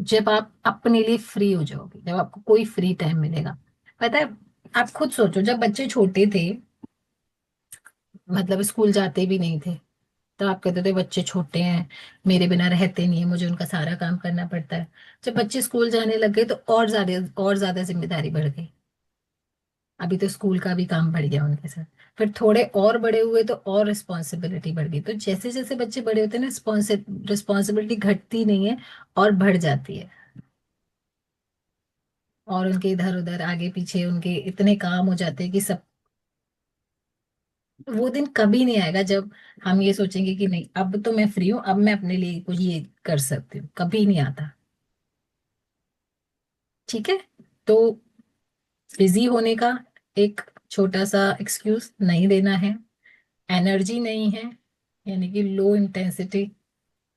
जब आप अपने लिए फ्री हो जाओगे, जब आपको कोई फ्री टाइम मिलेगा। पता है, आप खुद सोचो, जब बच्चे छोटे थे, मतलब स्कूल जाते भी नहीं थे, तो आप कहते थे बच्चे छोटे हैं, मेरे बिना रहते नहीं है, मुझे उनका सारा काम करना पड़ता है। जब बच्चे स्कूल जाने लग गए तो और ज्यादा जिम्मेदारी बढ़ गई। अभी तो स्कूल का भी काम बढ़ गया उनके साथ। फिर थोड़े और बड़े हुए तो और रिस्पॉन्सिबिलिटी बढ़ गई। तो जैसे जैसे बच्चे बड़े होते हैं ना, रिस्पॉन्सिबिलिटी घटती नहीं है और बढ़ जाती है। और उनके इधर उधर आगे पीछे उनके इतने काम हो जाते हैं कि सब, वो दिन कभी नहीं आएगा जब हम ये सोचेंगे कि नहीं अब तो मैं फ्री हूं, अब मैं अपने लिए कुछ ये कर सकती हूँ। कभी नहीं आता। ठीक है। तो बिजी होने का एक छोटा सा एक्सक्यूज नहीं देना है। एनर्जी नहीं है, यानी कि लो इंटेंसिटी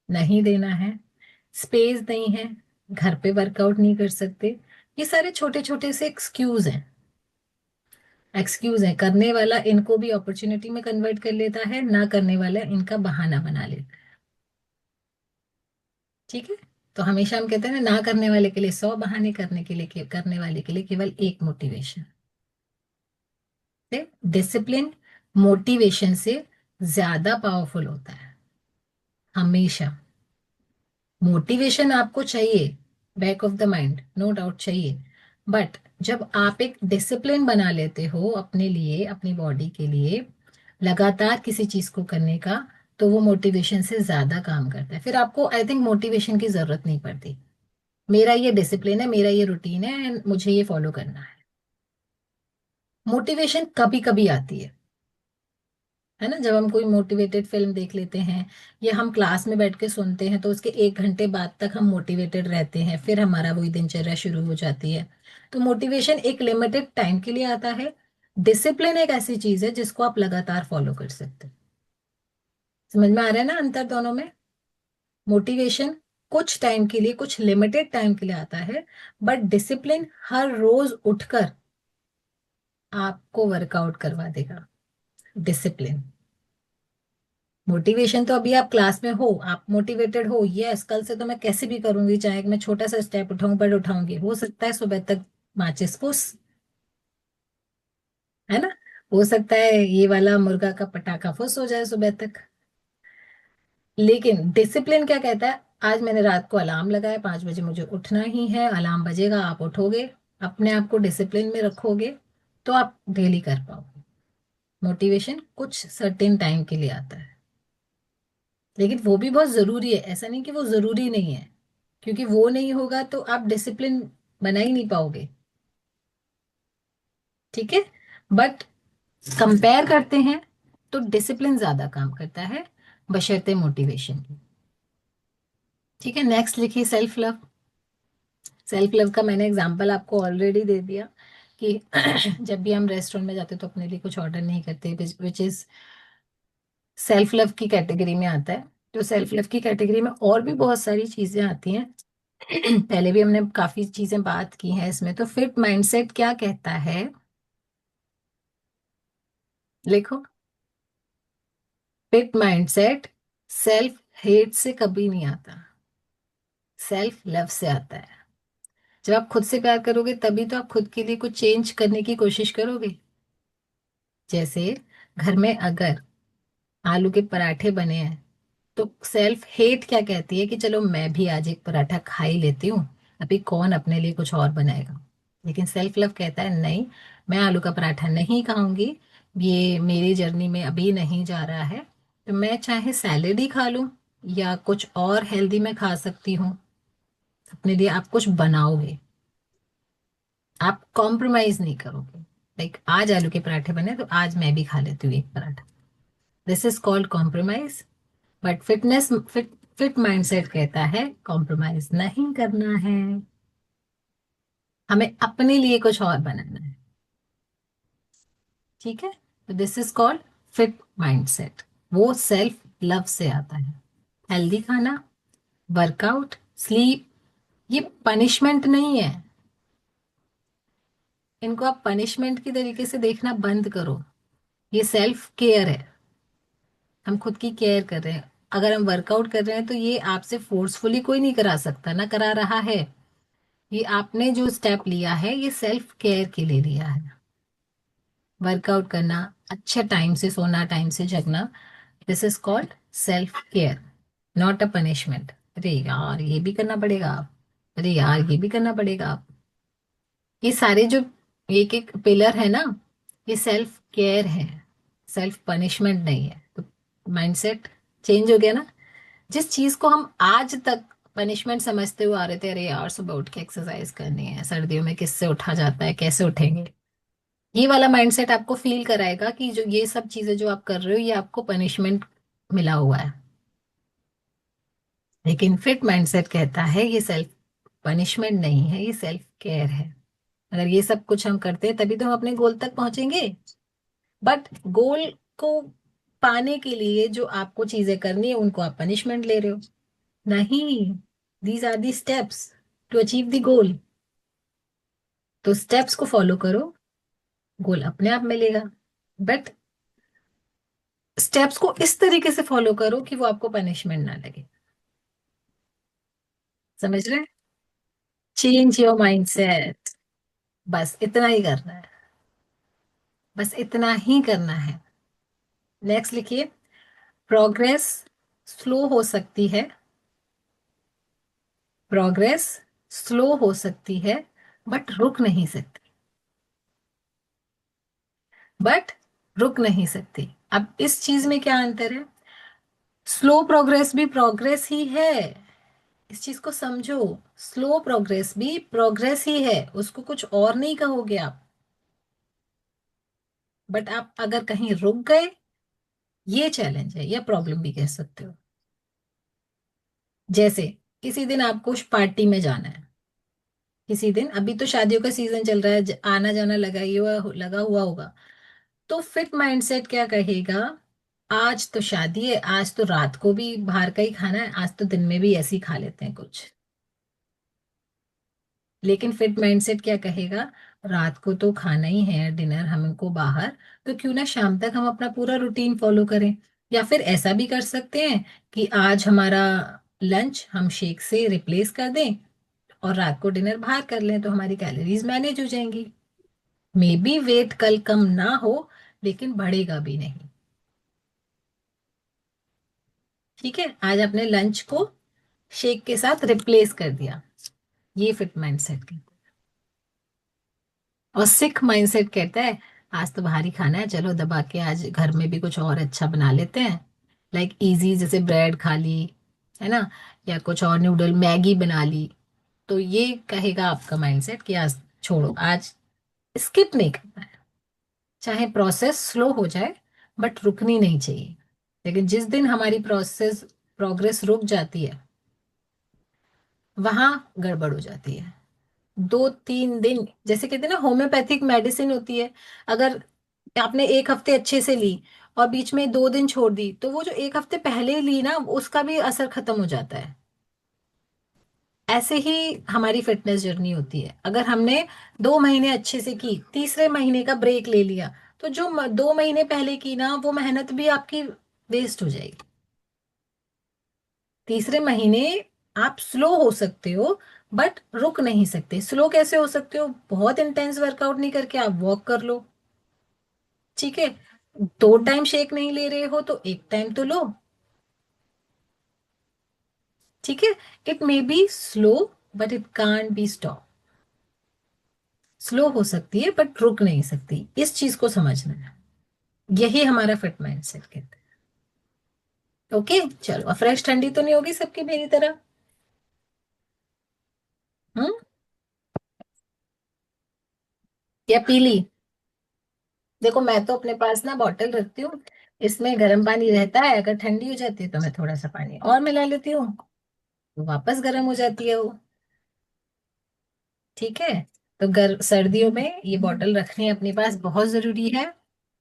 नहीं देना है। स्पेस नहीं है, घर पे वर्कआउट नहीं कर सकते। ये सारे छोटे छोटे से एक्सक्यूज है। करने वाला इनको भी अपॉर्चुनिटी में कन्वर्ट कर लेता है, ना करने वाला इनका बहाना बना लेता है। ठीक है। तो हमेशा हम कहते हैं ना करने वाले के लिए 100 बहाने, करने वाले के लिए केवल एक मोटिवेशन। डिसिप्लिन मोटिवेशन से ज्यादा पावरफुल होता है हमेशा। मोटिवेशन आपको चाहिए, back of the mind, no doubt चाहिए। बट जब आप एक डिसिप्लिन बना लेते हो अपने लिए, अपनी बॉडी के लिए, लगातार किसी चीज को करने का, तो वो मोटिवेशन से ज्यादा काम करता है। फिर आपको आई थिंक मोटिवेशन की जरूरत नहीं पड़ती। मेरा ये डिसिप्लिन है, मेरा ये रूटीन है एंड मुझे ये फॉलो करना है। मोटिवेशन कभी कभी आती है ना, जब हम कोई मोटिवेटेड फिल्म देख लेते हैं या हम क्लास में बैठ के सुनते हैं, तो उसके 1 घंटे बाद तक हम मोटिवेटेड रहते हैं, फिर हमारा वही दिनचर्या शुरू हो जाती है। तो मोटिवेशन एक लिमिटेड टाइम के लिए आता है। डिसिप्लिन एक ऐसी चीज है जिसको आप लगातार फॉलो कर सकते हैं। समझ में आ रहा है ना अंतर दोनों में? मोटिवेशन कुछ टाइम के लिए, कुछ लिमिटेड टाइम के लिए आता है, बट डिसिप्लिन हर रोज उठकर आपको वर्कआउट करवा देगा। डिसिप्लिन। मोटिवेशन तो अभी आप क्लास में हो, आप मोटिवेटेड हो, यस कल से तो मैं कैसे भी करूंगी, चाहे मैं छोटा सा स्टेप उठाऊं पर उठाऊंगी। हो सकता है सुबह तक माचिस फुस, है ना, हो सकता है ये वाला मुर्गा का पटाखा फुस हो जाए सुबह तक। लेकिन डिसिप्लिन क्या कहता है? आज मैंने रात को अलार्म लगाया, 5 बजे मुझे उठना ही है, अलार्म बजेगा, आप उठोगे, अपने आप को डिसिप्लिन में रखोगे, तो आप डेली कर पाओगे। मोटिवेशन कुछ सर्टेन टाइम के लिए आता है, लेकिन वो भी बहुत जरूरी है। ऐसा नहीं कि वो जरूरी नहीं है, क्योंकि वो नहीं होगा तो आप डिसिप्लिन बना ही नहीं पाओगे। ठीक है। बट कंपेयर करते हैं तो डिसिप्लिन ज्यादा काम करता है, बशर्ते मोटिवेशन की। ठीक है। नेक्स्ट लिखिए सेल्फ लव। सेल्फ लव का मैंने एग्जांपल आपको ऑलरेडी दे दिया कि जब भी हम रेस्टोरेंट में जाते हैं तो अपने लिए कुछ ऑर्डर नहीं करते, विच इज सेल्फ लव की कैटेगरी में आता है। तो सेल्फ लव की कैटेगरी में और भी बहुत सारी चीजें आती हैं। पहले भी हमने काफी चीजें बात की हैं इसमें। तो फिट माइंडसेट क्या कहता है? लिखो। फिट माइंडसेट सेल्फ हेट से कभी नहीं आता, सेल्फ लव से आता है। जब आप खुद से प्यार करोगे तभी तो आप खुद के लिए कुछ चेंज करने की कोशिश करोगे। जैसे घर में अगर आलू के पराठे बने हैं, तो सेल्फ हेट क्या कहती है कि चलो मैं भी आज एक पराठा खा ही लेती हूँ, अभी कौन अपने लिए कुछ और बनाएगा। लेकिन सेल्फ लव कहता है नहीं, मैं आलू का पराठा नहीं खाऊंगी, ये मेरी जर्नी में अभी नहीं जा रहा है, तो मैं चाहे सैलेड ही खा लूं या कुछ और हेल्दी मैं खा सकती हूँ। अपने लिए आप कुछ बनाओगे, आप कॉम्प्रोमाइज नहीं करोगे। लाइक आज आलू के पराठे बने तो आज मैं भी खा लेती हूँ एक paratha. This is called compromise. But fit mindset कहता है कॉम्प्रोमाइज नहीं करना है, हमें अपने लिए कुछ और बनाना है। ठीक है। तो this is called fit mindset. वो सेल्फ लव से आता है। हेल्दी खाना, वर्कआउट, स्लीप, ये पनिशमेंट नहीं है। इनको आप पनिशमेंट की तरीके से देखना बंद करो। ये सेल्फ केयर है, हम खुद की केयर कर रहे हैं। अगर हम वर्कआउट कर रहे हैं तो ये आपसे फोर्सफुली कोई नहीं करा सकता, ना करा रहा है। ये आपने जो स्टेप लिया है ये सेल्फ केयर के लिए लिया है। वर्कआउट करना, अच्छे टाइम से सोना, टाइम से जगना, this is called self care, not a punishment. अरे यार ये भी करना पड़ेगा, अरे यार ये भी करना पड़ेगा। ये सारे जो एक एक पिलर है ना, ये सेल्फ केयर है, सेल्फ पनिशमेंट नहीं है। तो माइंडसेट चेंज हो गया ना। जिस चीज को हम आज तक पनिशमेंट समझते हुए आ रहे थे, अरे यार सुबह उठ के एक्सरसाइज करनी है, सर्दियों में किससे उठा जाता है, कैसे उठेंगे, ये वाला माइंडसेट आपको फील कराएगा कि जो ये सब चीजें जो आप कर रहे हो ये आपको पनिशमेंट मिला हुआ है। लेकिन फिट माइंडसेट कहता है ये सेल्फ पनिशमेंट नहीं है, ये सेल्फ केयर है। अगर ये सब कुछ हम करते हैं तभी तो हम अपने गोल तक पहुंचेंगे। बट गोल को पाने के लिए जो आपको चीजें करनी है उनको आप पनिशमेंट ले रहे हो। नहीं, these are the steps to achieve the goal. तो स्टेप्स को फॉलो करो, गोल अपने आप मिलेगा। बट स्टेप्स को इस तरीके से फॉलो करो कि वो आपको पनिशमेंट ना लगे। समझ रहे? Change your mindset. बस इतना ही करना है, बस इतना ही करना है। नेक्स्ट लिखिए, प्रोग्रेस स्लो हो सकती है, प्रोग्रेस स्लो हो सकती है बट रुक नहीं सकती, बट रुक नहीं सकती। अब इस चीज में क्या अंतर है? स्लो प्रोग्रेस भी प्रोग्रेस ही है, इस चीज को समझो। स्लो प्रोग्रेस भी प्रोग्रेस ही है, उसको कुछ और नहीं कहोगे आप। बट आप अगर कहीं रुक गए, ये चैलेंज है या प्रॉब्लम भी कह सकते हो। जैसे किसी दिन आपको पार्टी में जाना है, किसी दिन, अभी तो शादियों का सीजन चल रहा है, आना जाना लगा हुआ होगा। तो फिट माइंडसेट क्या कहेगा? आज तो शादी है, आज तो रात को भी बाहर का ही खाना है, आज तो दिन में भी ऐसे ही खा लेते हैं कुछ। लेकिन फिट माइंडसेट क्या कहेगा? रात को तो खाना ही है डिनर हमको बाहर, तो क्यों ना शाम तक हम अपना पूरा रूटीन फॉलो करें। या फिर ऐसा भी कर सकते हैं कि आज हमारा लंच हम शेक से रिप्लेस कर दें और रात को डिनर बाहर कर लें, तो हमारी कैलोरीज मैनेज हो जाएंगी। मे बी वेट कल कम ना हो, लेकिन बढ़ेगा भी नहीं। ठीक है, आज आपने लंच को शेक के साथ रिप्लेस कर दिया, ये फिट माइंडसेट की। और सिख माइंडसेट कहता है आज तो बाहर ही खाना है, चलो दबा के आज घर में भी कुछ और अच्छा बना लेते हैं। लाइक इजी, जैसे ब्रेड खा ली, है ना, या कुछ और नूडल मैगी बना ली। तो ये कहेगा आपका माइंडसेट कि आज छोड़ो, आज स्किप नहीं करना है। चाहे प्रोसेस स्लो हो जाए बट रुकनी नहीं चाहिए। लेकिन जिस दिन हमारी प्रोग्रेस रुक जाती है, वहां गड़बड़ हो जाती है। 2-3 दिन, जैसे कहते हैं ना होम्योपैथिक मेडिसिन होती है, अगर आपने एक हफ्ते अच्छे से ली और बीच में 2 दिन छोड़ दी, तो वो जो एक हफ्ते पहले ली ना उसका भी असर खत्म हो जाता है। ऐसे ही हमारी फिटनेस जर्नी होती है। अगर हमने 2 महीने अच्छे से की, तीसरे महीने का ब्रेक ले लिया, तो जो 2 महीने पहले की ना वो मेहनत भी आपकी वेस्ट हो जाएगी। तीसरे महीने आप स्लो हो सकते हो बट रुक नहीं सकते। स्लो कैसे हो सकते हो? बहुत इंटेंस वर्कआउट नहीं करके आप वॉक कर लो। ठीक है, 2 टाइम शेक नहीं ले रहे हो तो एक टाइम तो लो। ठीक है, it may be slow but it can't be stop. Slow हो सकती है बट रुक नहीं सकती, इस चीज को समझना है। यही हमारा फिट माइंडसेट कहता है। ओके, चलो, फ्रेश ठंडी तो नहीं होगी सबकी मेरी तरह? हम्म, या पीली? देखो मैं तो अपने पास ना बॉटल रखती हूँ, इसमें गर्म पानी रहता है, अगर ठंडी हो जाती है तो मैं थोड़ा सा पानी और मिला लेती हूँ, तो वापस गर्म हो जाती है वो। ठीक है, तो सर्दियों में ये बॉटल रखनी अपने पास बहुत जरूरी है।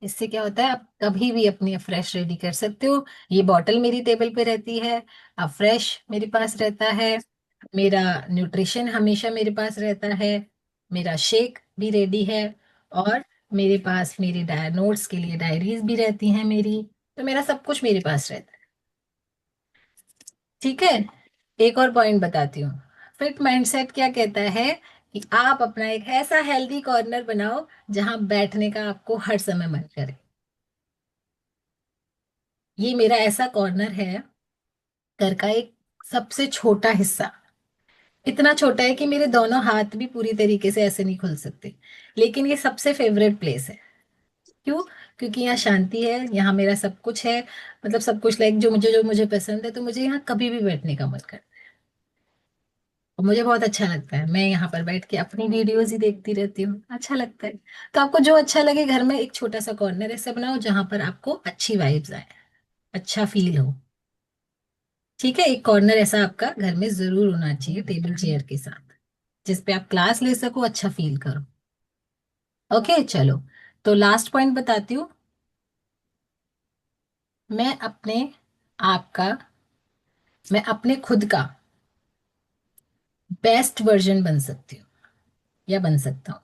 इससे क्या होता है, आप कभी भी अपनी फ्रेश रेडी कर सकते हो। ये बॉटल मेरी टेबल पे रहती है, अब फ्रेश मेरे पास रहता है, मेरा न्यूट्रिशन हमेशा मेरे पास रहता है, मेरा शेक भी रेडी है, और मेरे पास मेरी नोट्स के लिए डायरीज भी रहती हैं मेरी। तो मेरा सब कुछ मेरे पास रहता है। ठीक है, एक और पॉइंट बताती हूँ। फिट माइंडसेट क्या कहता है कि आप अपना एक ऐसा हेल्दी कॉर्नर बनाओ जहां बैठने का आपको हर समय मन करे। ये मेरा ऐसा कॉर्नर है घर का, एक सबसे छोटा हिस्सा। इतना छोटा है कि मेरे दोनों हाथ भी पूरी तरीके से ऐसे नहीं खुल सकते, लेकिन ये सबसे फेवरेट प्लेस है। क्यों? क्योंकि यहाँ शांति है, यहाँ मेरा सब कुछ है। मतलब सब कुछ, लाइक जो मुझे पसंद है, तो मुझे यहाँ कभी भी बैठने का मन करता है। और मुझे बहुत अच्छा लगता है, मैं यहाँ पर बैठ के अपनी वीडियोज ही देखती रहती हूँ, अच्छा लगता है। तो आपको जो अच्छा लगे, घर में एक छोटा सा कॉर्नर ऐसा बनाओ जहां पर आपको अच्छी वाइब्स आए, अच्छा फील हो। ठीक है, एक कॉर्नर ऐसा आपका घर में जरूर होना चाहिए, टेबल चेयर के साथ, जिसपे आप क्लास ले सको, अच्छा फील करो। ओके, चलो। तो लास्ट पॉइंट बताती हूँ। मैं अपने आप का, मैं अपने खुद का बेस्ट वर्जन बन सकती हूँ या बन सकता हूँ,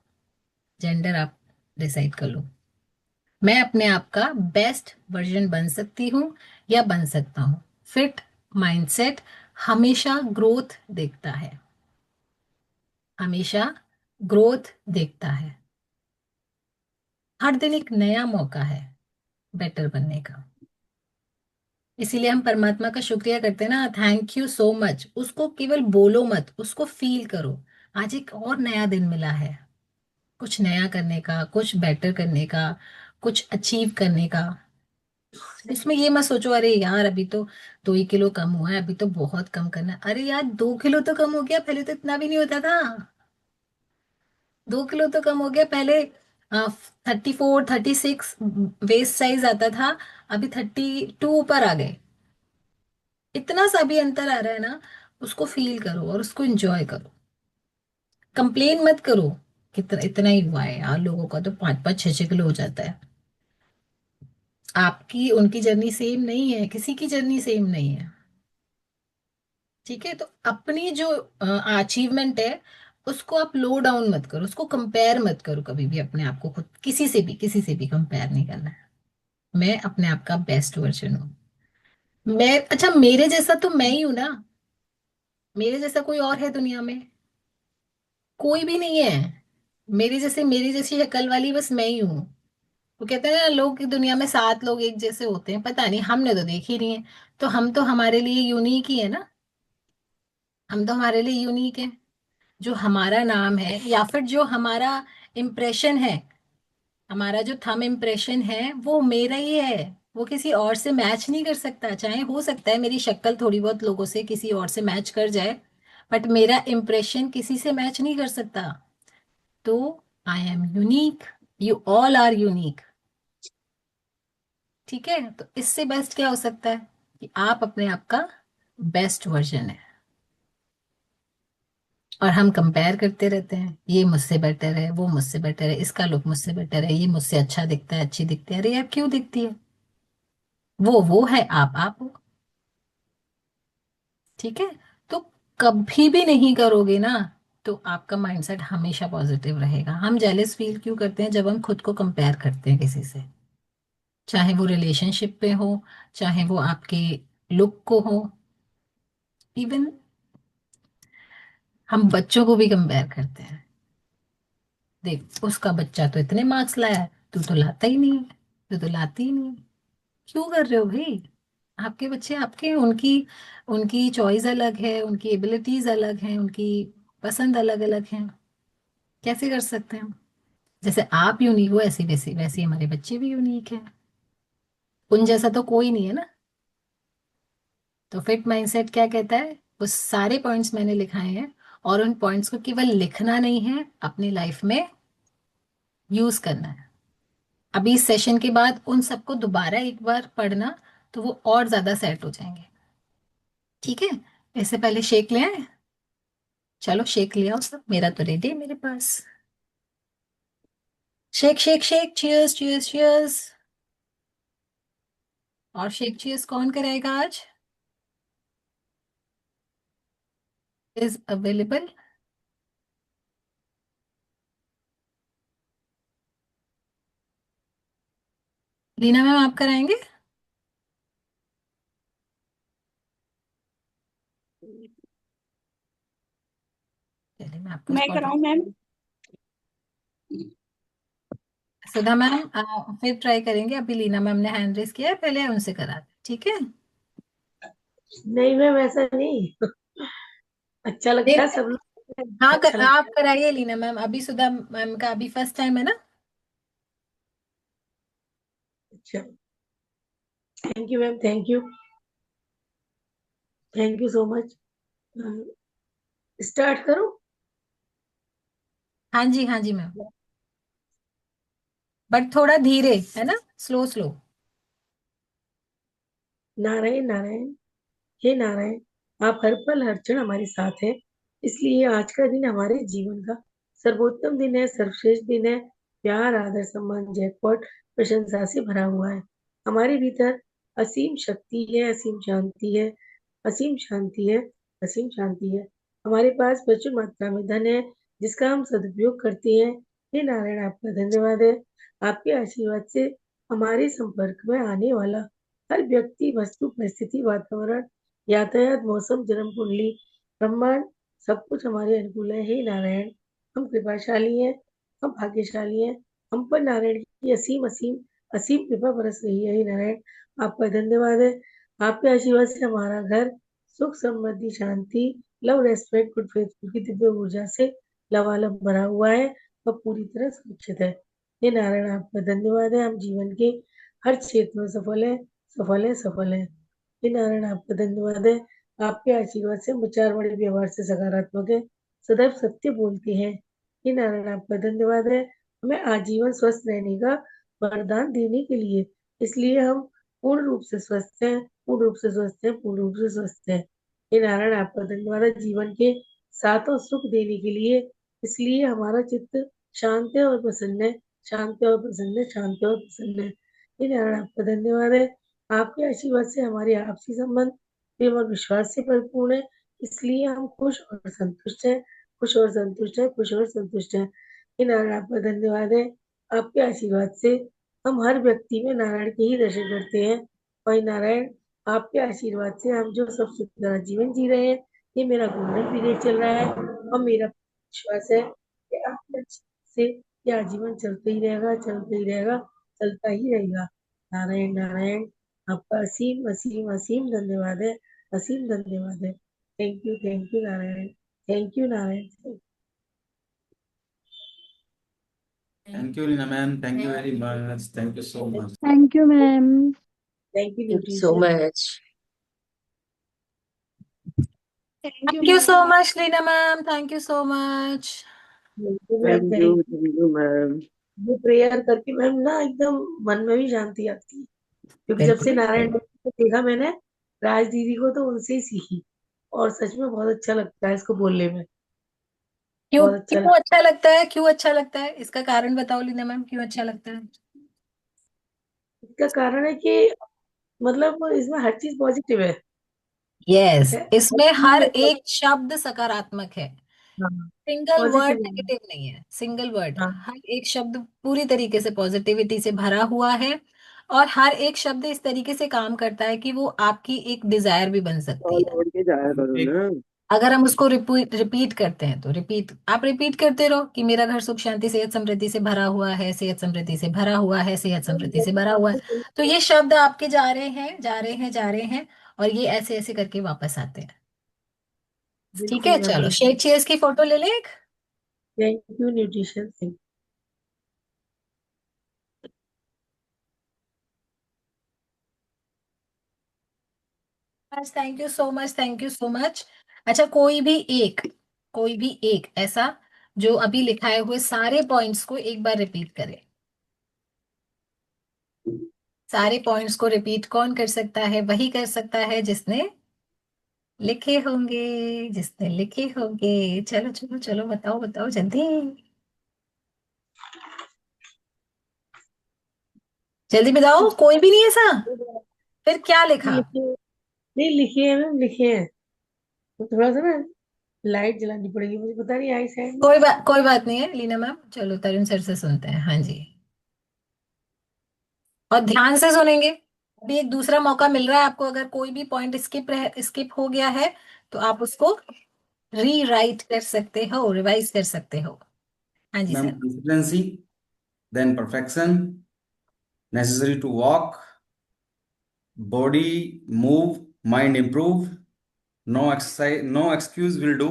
जेंडर आप डिसाइड कर लो। मैं अपने आप का बेस्ट वर्जन बन सकती हूँ या बन सकता हूँ। फिट माइंडसेट हमेशा ग्रोथ देखता है, हमेशा ग्रोथ देखता है। हर दिन एक नया मौका है बेटर बनने का। इसीलिए हम परमात्मा का शुक्रिया करते हैं ना, थैंक यू सो मच। उसको केवल बोलो मत, उसको फील करो। आज एक और नया दिन मिला है, कुछ नया करने का, कुछ बेटर करने का, कुछ अचीव करने का। इसमें ये मत सोचो अरे यार अभी तो 2 ही किलो कम हुआ है, अभी तो बहुत कम करना है। अरे यार 2 किलो तो कम हो गया, पहले तो इतना भी नहीं होता था। 2 किलो तो कम हो गया, पहले 34 36 वेस्ट साइज आता था, अभी 32 ऊपर आ गए। इतना सा भी अंतर आ रहा है ना, उसको फील करो और उसको एंजॉय करो। कंप्लेन मत करो, कितना इतना ही हुआ है यार, लोगों का तो 5 5 6 6 किलो हो जाता है। आपकी उनकी जर्नी सेम नहीं है, किसी की जर्नी सेम नहीं है। ठीक है, तो अपनी जो अचीवमेंट है, उसको आप लो डाउन मत करो, उसको कंपेयर मत करो कभी भी। अपने आप को खुद किसी से भी कंपेयर नहीं करना है। मैं अपने आप का बेस्ट वर्जन हूँ। मैं, अच्छा मेरे जैसा तो मैं ही हूं ना, मेरे जैसा कोई और है दुनिया में? कोई भी नहीं है। मेरी जैसी शक्ल वाली बस मैं ही हूँ। वो कहते हैं ना, लोग की दुनिया में 7 लोग एक जैसे होते हैं, पता नहीं, हमने तो देख ही नहीं है। तो हम तो हमारे लिए यूनिक ही है ना, हम तो हमारे लिए यूनिक है। जो हमारा नाम है या फिर जो हमारा इम्प्रेशन है, हमारा जो थंब इम्प्रेशन है, वो मेरा ही है। वो किसी और से मैच नहीं कर सकता। चाहे हो सकता है मेरी शक्ल थोड़ी बहुत लोगों से किसी और से मैच कर जाए, बट मेरा इम्प्रेशन किसी से मैच नहीं कर सकता। तो I am unique, you all are unique. ठीक है, तो इससे बेस्ट क्या हो सकता है कि आप अपने आप का बेस्ट वर्जन है। और हम कंपेयर करते रहते हैं, ये मुझसे बेटर है, वो मुझसे बेटर है, इसका लुक मुझसे बेटर है, ये मुझसे अच्छा दिखता है, अच्छी दिखती है। अरे यार क्यों दिखती है? वो है, आप हो। ठीक है, तो कभी भी नहीं करोगे ना, तो आपका माइंडसेट हमेशा पॉजिटिव रहेगा। हम जेलस फील क्यों करते हैं जब हम खुद को कंपेयर करते हैं किसी से? चाहे वो रिलेशनशिप पे हो, चाहे वो आपके लुक को हो, इवन हम बच्चों को भी कंपेयर करते हैं। देख उसका बच्चा तो इतने मार्क्स लाया है, तू तो लाता ही नहीं है, तू तो लाती ही नहीं है। क्यों कर रहे हो भाई? आपके बच्चे आपके हैं, उनकी उनकी चॉइस अलग है, उनकी एबिलिटीज अलग हैं, उनकी पसंद अलग अलग हैं। कैसे कर सकते हैं हम? जैसे आप यूनिक हो, ऐसे वैसे वैसे हमारे बच्चे भी यूनिक हैं। उन जैसा तो कोई नहीं है ना। तो फिट माइंडसेट क्या कहता है? वो सारे पॉइंट्स मैंने लिखाए हैं, और उन पॉइंट्स को केवल लिखना नहीं है, अपनी लाइफ में यूज करना है। अभी इस सेशन के बाद उन सबको दोबारा एक बार पढ़ना, तो वो और ज्यादा सेट हो जाएंगे। ठीक है, इससे पहले शेक ले आए? चलो शेक ले आओ सब, मेरा तो रेडी है मेरे पास। Shake shake shake, cheers cheers cheers. और शेक चीयर्स कौन कराएगा आज? Is available? लीना मैम आप कराएंगे? चलिए मैं आपको मैं स्पॉट। कराऊं मैम? सुधा मैम फिर ट्राई करेंगे, अभी लीना मैम ने हैंड रेस किया है, पहले उनसे करा ठीक है। नहीं मैम ऐसा नहीं। अच्छा लगता है सब नहीं, लोग, हाँ अच्छा लगता आप कराइए लीना मैम, अभी सुधा मैम का अभी फर्स्ट टाइम है ना। है। अच्छा, thank you ma'am, thank you so much. Start करो। हाँ जी मैम, बट थोड़ा धीरे है ना, स्लो स्लो। नारायण नारायण, हे नारायण, आप हर पल हर क्षण हमारे साथ हैं। इसलिए आज का दिन हमारे जीवन का सर्वोत्तम दिन है, सर्वश्रेष्ठ दिन है। प्यार, आदर, सम्मान, जयपॉट, प्रशंसा से भरा हुआ है। हमारे भीतर असीम शक्ति है, असीम शांति है, असीम शांति है, असीम शांति है। हमारे पास प्रचुर मात्रा में धन है, जिसका हम सदुपयोग करते हैं। हे नारायण, आपका धन्यवाद है। आपके आशीर्वाद से हमारे संपर्क में आने वाला हर व्यक्ति, वस्तु, परिस्थिति, वातावरण, यातायात, मौसम, जन्म कुंडली, ब्रह्मांड, सब कुछ हमारे अनुकूल है। हे नारायण, हम कृपाशाली हैं, हम भाग्यशाली हैं। हम पर नारायण की असीम असीम असीम कृपा बरस रही है। हे नारायण, आपका धन्यवाद है। आपके आशीर्वाद से हमारा घर सुख, समृद्धि, शांति, लव, रेस्पेक्ट, गुड फेथ की दिव्य ऊर्जा से लबालब भरा हुआ है और पूरी तरह सुरक्षित है। हे नारायण, आपका धन्यवाद है। हम जीवन के हर क्षेत्र में सफल है, सफल है, सफल है। हे नारायण, आपका धन्यवाद है। आपके आशीर्वाद से हम विचार बड़े व्यवहार से सकारात्मक है, सदैव सत्य बोलते हैं। हे नारायण, आपका धन्यवाद है हमें आजीवन स्वस्थ रहने का वरदान देने के लिए। इसलिए हम पूर्ण रूप से स्वस्थ हैं, पूर्ण रूप से स्वस्थ हैं, पूर्ण रूप से स्वस्थ हैं। हे नारायण, आपका धन्यवाद है जीवन के सातों सुख देने के लिए। इसलिए हमारा चित्त शांत है और प्रसन्न है, शांत है और प्रसन्न है, शांत है और प्रसन्न है। हे नारायण, आपका धन्यवाद है। आपके आशीर्वाद से हमारे आपसी संबंध प्रेम और विश्वास से परिपूर्ण है। इसलिए हम खुश और संतुष्ट हैं, खुश और संतुष्ट हैं, खुश और संतुष्ट हैं। हे नारायण, आपका धन्यवाद है। आपके आशीर्वाद से हम हर व्यक्ति में नारायण के ही दर्शन करते हैं। और नारायण, आपके आशीर्वाद से हम जो सब सुखदायक जीवन जी रहे हैं, ये मेरा गोल्डन पीरियड चल रहा है और मेरा विश्वास है कि आपके से ये आजीवन चलते ही रहेगा, चलते ही रहेगा, चलता ही रहेगा। नारायण नारायण, आपका असीम असीम असीम धन्यवाद है, असीम धन्यवाद है। Thank you Narayan, thank you Narayan. Thank you, Lina ma'am. Thank you very much. Thank you so much. Thank you ma'am. Thank you Thank you so nutrition. much. Thank you thank you so ma'am. Much Leena ma'am, thank you so much. Thank you ma'am, thank you. Thank you, ma'am. ये prayer करके ma'am ना एकदम मन में भी शांति आती है, क्योंकि जब से बिल्कुल। नारायण को देखा मैंने, राज दीदी को, तो उनसे ही सीखी। और सच में बहुत अच्छा लगता है इसको बोलने में, क्यों बहुत अच्छा क्यों लगता अच्छा लगता है, क्यों अच्छा लगता है, इसका कारण बताओ लीना मैम, क्यों अच्छा लगता है। है। इसका कारण है कि मतलब इसमें हर चीज पॉजिटिव है, ठीक यस, है, हर इसमें चीज हर में एक शब्द सकारात्मक है, सिंगल वर्ड पॉजिटिव है। नेगेटिव नहीं है, सिंगल वर्ड, हाँ, हर एक शब्द पूरी तरीके से पॉजिटिविटी से भरा हुआ है। और हर एक शब्द इस तरीके से काम करता है कि वो आपकी एक डिजायर भी बन सकती All है। over के जाया करो एक ना। अगर हम उसको रिपीट रिपीट करते हैं तो आप रिपीट करते रहो कि मेरा घर सुख शांति सेहत समृद्धि से भरा हुआ है, सेहत समृद्धि से भरा हुआ है, सेहत समृद्धि से भरा हुआ है। तो ये शब्द आपके जा रहे हैं, जा रहे हैं, जा रहे हैं, और ये ऐसे ऐसे करके वापस आते हैं। ठीक बिल्कुल है, मैम, चलो बिल्कुल। शेक चेयर्स की फोटो ले ले एक। थैंक यू न्यूट्रिशन से। Thank you so much, thank you so much. अच्छा, कोई भी एक ऐसा जो अभी लिखाए हुए सारे पॉइंट्स को एक बार रिपीट करे। सारे पॉइंट्स को रिपीट कौन कर सकता है, वही कर सकता है जिसने लिखे होंगे, जिसने लिखे होंगे। चलो चलो चलो, बताओ बताओ जल्दी, जल्दी बताओ, कोई भी नहीं ऐसा। फिर क्या लिखा। लिखे, नहीं लिखे हैं मैम, लिखे हैं। तो थोड़ा सा ना लाइट जलानी पड़ेगी, मुझे पता नहीं आई साइड में। कोई बात नहीं है लीना मैम, चलो तरुण सर से सुनते हैं। हाँ जी, और ध्यान से सुनेंगे। अभी एक दूसरा मौका मिल रहा है आपको, अगर कोई भी पॉइंट स्किप हो गया है तो आप उसको रीराइट कर सकते हो, रिवाइज कर सकते हो। हाँ जी ma'am, sir. consistency, then perfection, necessary to walk, body move, mind improve, no exercise, no excuse will do,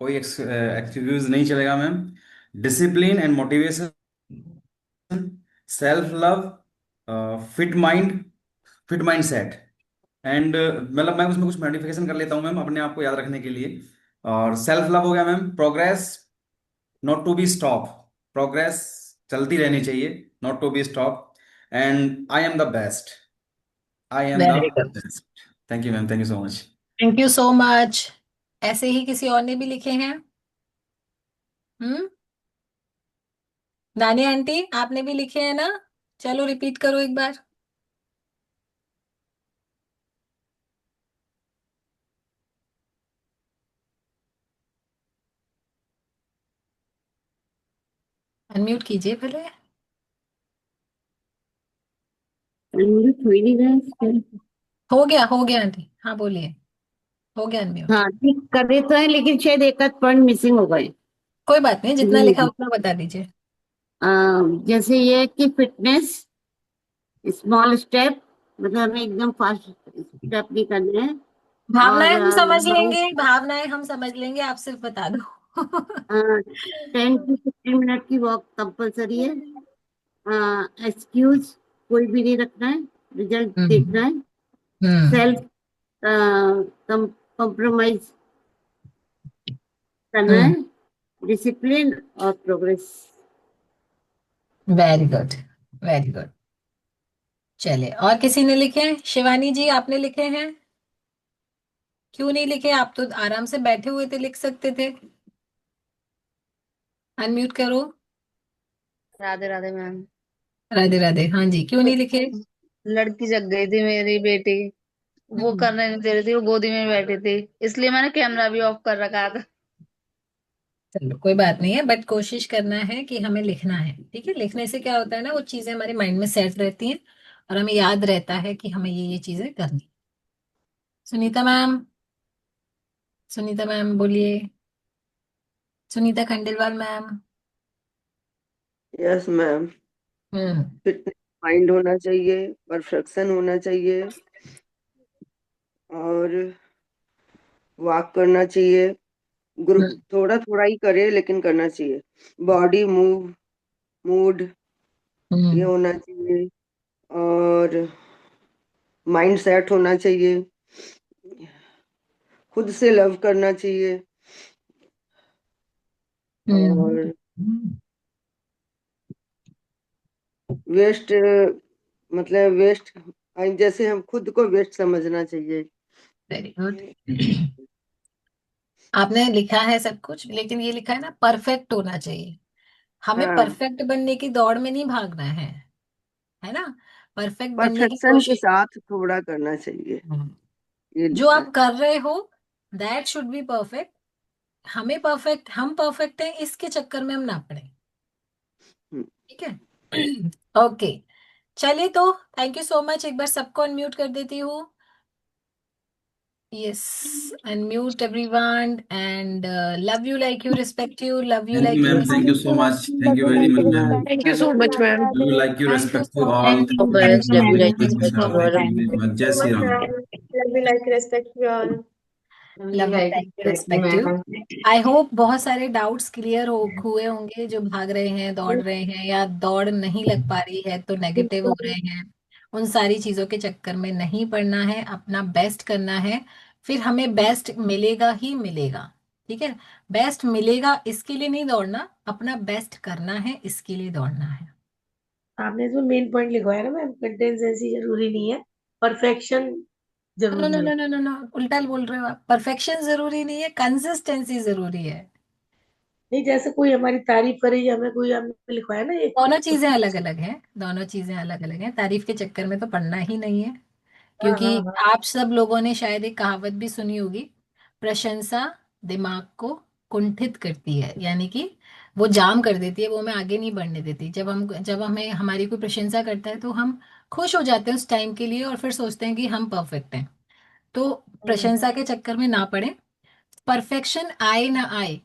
कोई एक्सक्यूज नहीं चलेगा ma'am. Discipline and motivation, self love, fit mind set and मतलब मैं उसमें कुछ मॉडिफिकेशन कर लेता हूँ मैम अपने आप को याद रखने के लिए। और सेल्फ लव हो गया ma'am, progress not to be stop, progress चलती रहनी चाहिए, not to be stop, and I am the best, I am the very good. Best. Thank you ma'am, thank you so much. Thank you so much. ऐसे ही किसी और ने भी लिखे हैं? हम्म। नानी आंटी आपने भी लिखे हैं ना? चलो रिपीट करो एक बार। अनम्यूट कीजिए पहले। अनम्यूट हो ही नहीं रहा है इसका। हो गया आंटी, हाँ बोलिए। हो गया अनम्यूट। हाँ ठीक कर रहे तो है, लेकिन शायद एक आध पॉइंट मिसिंग हो गए। कोई बात नहीं, जितना लिखा इसलिए उतना बता दीजिए। जैसे ये है कि फिटनेस स्मॉल स्टेप, मतलब हमें एकदम फास्ट स्टेप नहीं करने हैं। भावनाएं और हम समझ लेंगे, भावनाएं हम समझ लेंगे, आप सिर्फ बता दो। 10 to 15 मिनट की वॉक कंपलसरी है। एक्सक्यूज कोई भी नहीं रखना है, रिजल्ट हम्म। देखना है। हम्म। सेल्फ कॉम्प्रोमाइज करना हम्म। है। डिसिप्लिन और progress. Very good, very good. चलिए, और किसी ने लिखे हैं? शिवानी जी आपने लिखे हैं? क्यों नहीं लिखे? आप तो आराम से बैठे हुए थे, लिख सकते थे। अनम्यूट करो। राधे राधे मैम। राधे राधे। हाँ जी, क्यों नहीं लिखे? लड़की जग गई थी मेरी बेटी, वो हम्म। करने नहीं दे रही थी, वो गोदी में बैठी थी, इसलिए मैंने कैमरा भी ऑफ कर रखा था। चलो कोई बात नहीं है, बट कोशिश करना है कि हमें लिखना है, ठीक है? लिखने से क्या होता है ना, वो चीजें हमारे माइंड में सेट रहती हैं और हमें याद रहता है कि हमें ये चीजें करनी। सुनीता मैम, सुनीता मैम बोलिए। Sunita Khandelwal ma'am. Yes ma'am. Hmm. Fitness mind होना चाहिए, परफेक्शन होना चाहिए, और वॉक करना चाहिए। Group hmm. थोड़ा थोड़ा ही करे लेकिन करना चाहिए। बॉडी मूव, मूड ये हम्म। होना चाहिए, और माइंड सेट होना चाहिए। खुद से लव करना चाहिए, हम्म। और वेस्ट, मतलब वेस्ट, जैसे हम खुद को वेस्ट समझना चाहिए। Very good. आपने लिखा है सब कुछ, लेकिन ये लिखा है ना, परफेक्ट होना चाहिए। हमें हाँ, परफेक्ट बनने की दौड़ में नहीं भागना है ना? परफेक्ट बनने की परफेक्शन के कोशिश। साथ थोड़ा करना चाहिए, हम्म। ये जो लिखा आप है। कर रहे हो, दैट शुड बी परफेक्ट। हम परफेक्ट हैं इसके चक्कर में हम ना पड़े। हम्म, ठीक है? ओके। चलिए तो, थैंक यू सो मच। एक बार सबको अनम्यूट कर देती हूँ। Yes, unmute everyone and love you like you, respect you, love you thank you like you, ma'am, thank you respect so you. Much, thank you very much ma'am. Thank you so much, ma'am. You like you, thank you respect you so all, much. तो thank बस you love very you much like ma'am, respect thank you all. You very much, जय Shri Ram. Love you like respect you all. Love you like you, respect you. I hope बहुत सारे doubts clear हो हुए होंगे, जो भाग रहे हैं, दौड़ रहे हैं, या दौड़ नहीं लग पा रही है तो नेगेटिव हो रहे हैं। उन सारी चीजों के चक्कर में नहीं पड़ना है, अपना बेस्ट करना है। फिर हमें बेस्ट मिलेगा ही मिलेगा। ठीक है? बेस्ट मिलेगा इसके लिए नहीं दौड़ना, अपना बेस्ट करना है इसके लिए दौड़ना है। आपने इसमें मेन पॉइंट लिखवाया ना मैम, कंसिस्टेंसी जरूरी नहीं है, परफेक्शन नो नो जरूरी है। नो नो नो नो, उल्टा बोल रहे हो आप। परफेक्शन जरूरी नहीं है, कंसिस्टेंसी जरूरी है। नहीं, जैसे कोई हमारी तारीफ करे या हमें कोई, आपने लिखवाया ना ये, दोनों चीजें उसकी। अलग अलग हैं, दोनों चीजें अलग अलग हैं। तारीफ के चक्कर में तो पढ़ना ही नहीं है। हाँ क्योंकि हाँ हाँ। आप सब लोगों ने शायद एक कहावत भी सुनी होगी, प्रशंसा दिमाग को कुंठित करती है, यानी कि वो जाम कर देती है, वो हमें आगे नहीं बढ़ने देती। जब हमें हमारी कोई प्रशंसा करता है तो हम खुश हो जाते हैं उस टाइम के लिए, और फिर सोचते हैं कि हम परफेक्ट हैं। तो हम्म, प्रशंसा के चक्कर में ना पड़े। परफेक्शन आए ना आए,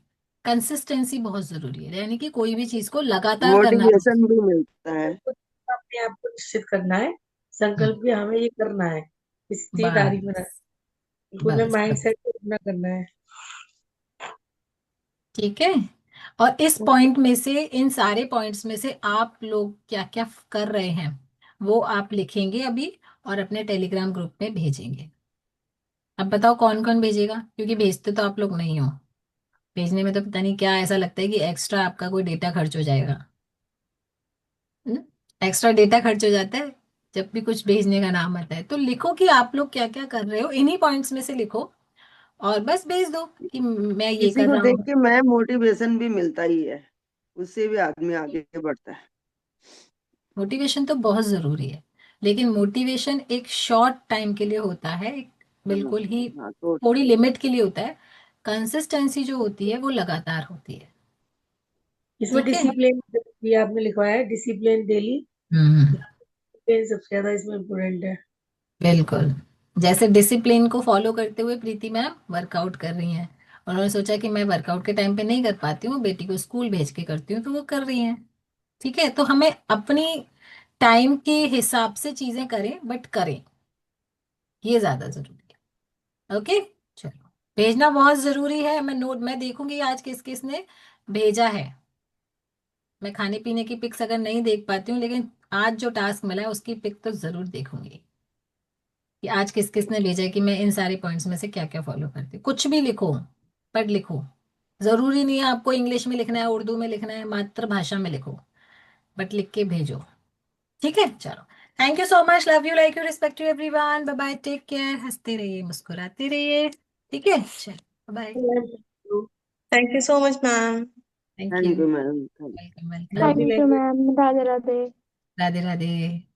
कंसिस्टेंसी बहुत जरूरी है, यानी कि कोई भी चीज को लगातार करना बहुत। मोटिवेशन भी मिलता है। खुद को अपने आप को निश्चित करना है, संकल्प कि हमें ये करना है, इसकी तारीख में बस बिल्कुल में बस माइंड बस सेट अपना करना है। ठीक है। और इस पॉइंट में से, इन सारे पॉइंट्स में से आप लोग क्या क्या कर रहे हैं वो आप लिखेंगे अभी और अपने टेलीग्राम ग्रुप में भेजेंगे। अब बताओ कौन कौन भेजेगा, क्योंकि भेजते तो आप लोग नहीं हो। भेजने में तो पता नहीं क्या ऐसा लगता है कि एक्स्ट्रा आपका कोई डेटा खर्च हो जाएगा। एक्स्ट्रा डेटा खर्च हो जाता है जब भी कुछ भेजने का नाम आता है। तो लिखो कि आप लोग क्या क्या कर रहे हो, इन्हीं पॉइंट्स में से लिखो और बस भेज दो कि मैं ये किसी कर को रहा देख हूँ। के मैं मोटिवेशन भी मिलता ही है, उससे भी आदमी आगे बढ़ता है। मोटिवेशन तो बहुत जरूरी है, लेकिन मोटिवेशन एक शॉर्ट टाइम के लिए होता है, एक हाँ बिल्कुल ही हाँ, तो थोड़ी लिमिट के लिए होता है। कंसिस्टेंसी जो होती है वो लगातार होती है। इसमें ठीक है। डिसिप्लिन भी आपने लिखवाया है, डिसिप्लिन डेली, हम्म। डिसिप्लिन सबसे ज्यादा इसमें इम्पोर्टेंट है। बिल्कुल। जैसे डिसिप्लिन को फॉलो करते हुए प्रीति मैम वर्कआउट कर रही हैं। उन्होंने सोचा कि मैं वर्कआउट के टाइम पे नहीं कर पाती हूँ, बेटी को स्कूल भेज के करती हूँ, तो वो कर रही हैं। ठीक है, तो हमें अपनी टाइम के हिसाब से चीजें करें, बट करें, ये ज्यादा जरूरी है। ओके। चलो, भेजना बहुत जरूरी है। मैं देखूंगी आज किस किस ने भेजा है। मैं खाने पीने की पिक्स अगर नहीं देख पाती हूँ, लेकिन आज जो टास्क मिला है उसकी पिक तो जरूर देखूंगी कि आज किस किस ने भेजा है, कि मैं इन सारे पॉइंट्स में से क्या क्या फॉलो करती हूँ। कुछ भी लिखो, पर लिखो। जरूरी नहीं है आपको इंग्लिश में लिखना है, उर्दू में लिखना है, मातृभाषा में लिखो, बट लिख के भेजो। ठीक है, चलो। Thank you so much. Love you, like you, respect you everyone. Bye bye, take care. हंसते रहिए, मुस्कुराते रहिए। ठीक है, चलो bye. Thank you so much, ma'am. Thank you. Thank you ma'am. Welcome welcome. Love thank you you like ma'am, Radhe Radhe. Radhe Radhe.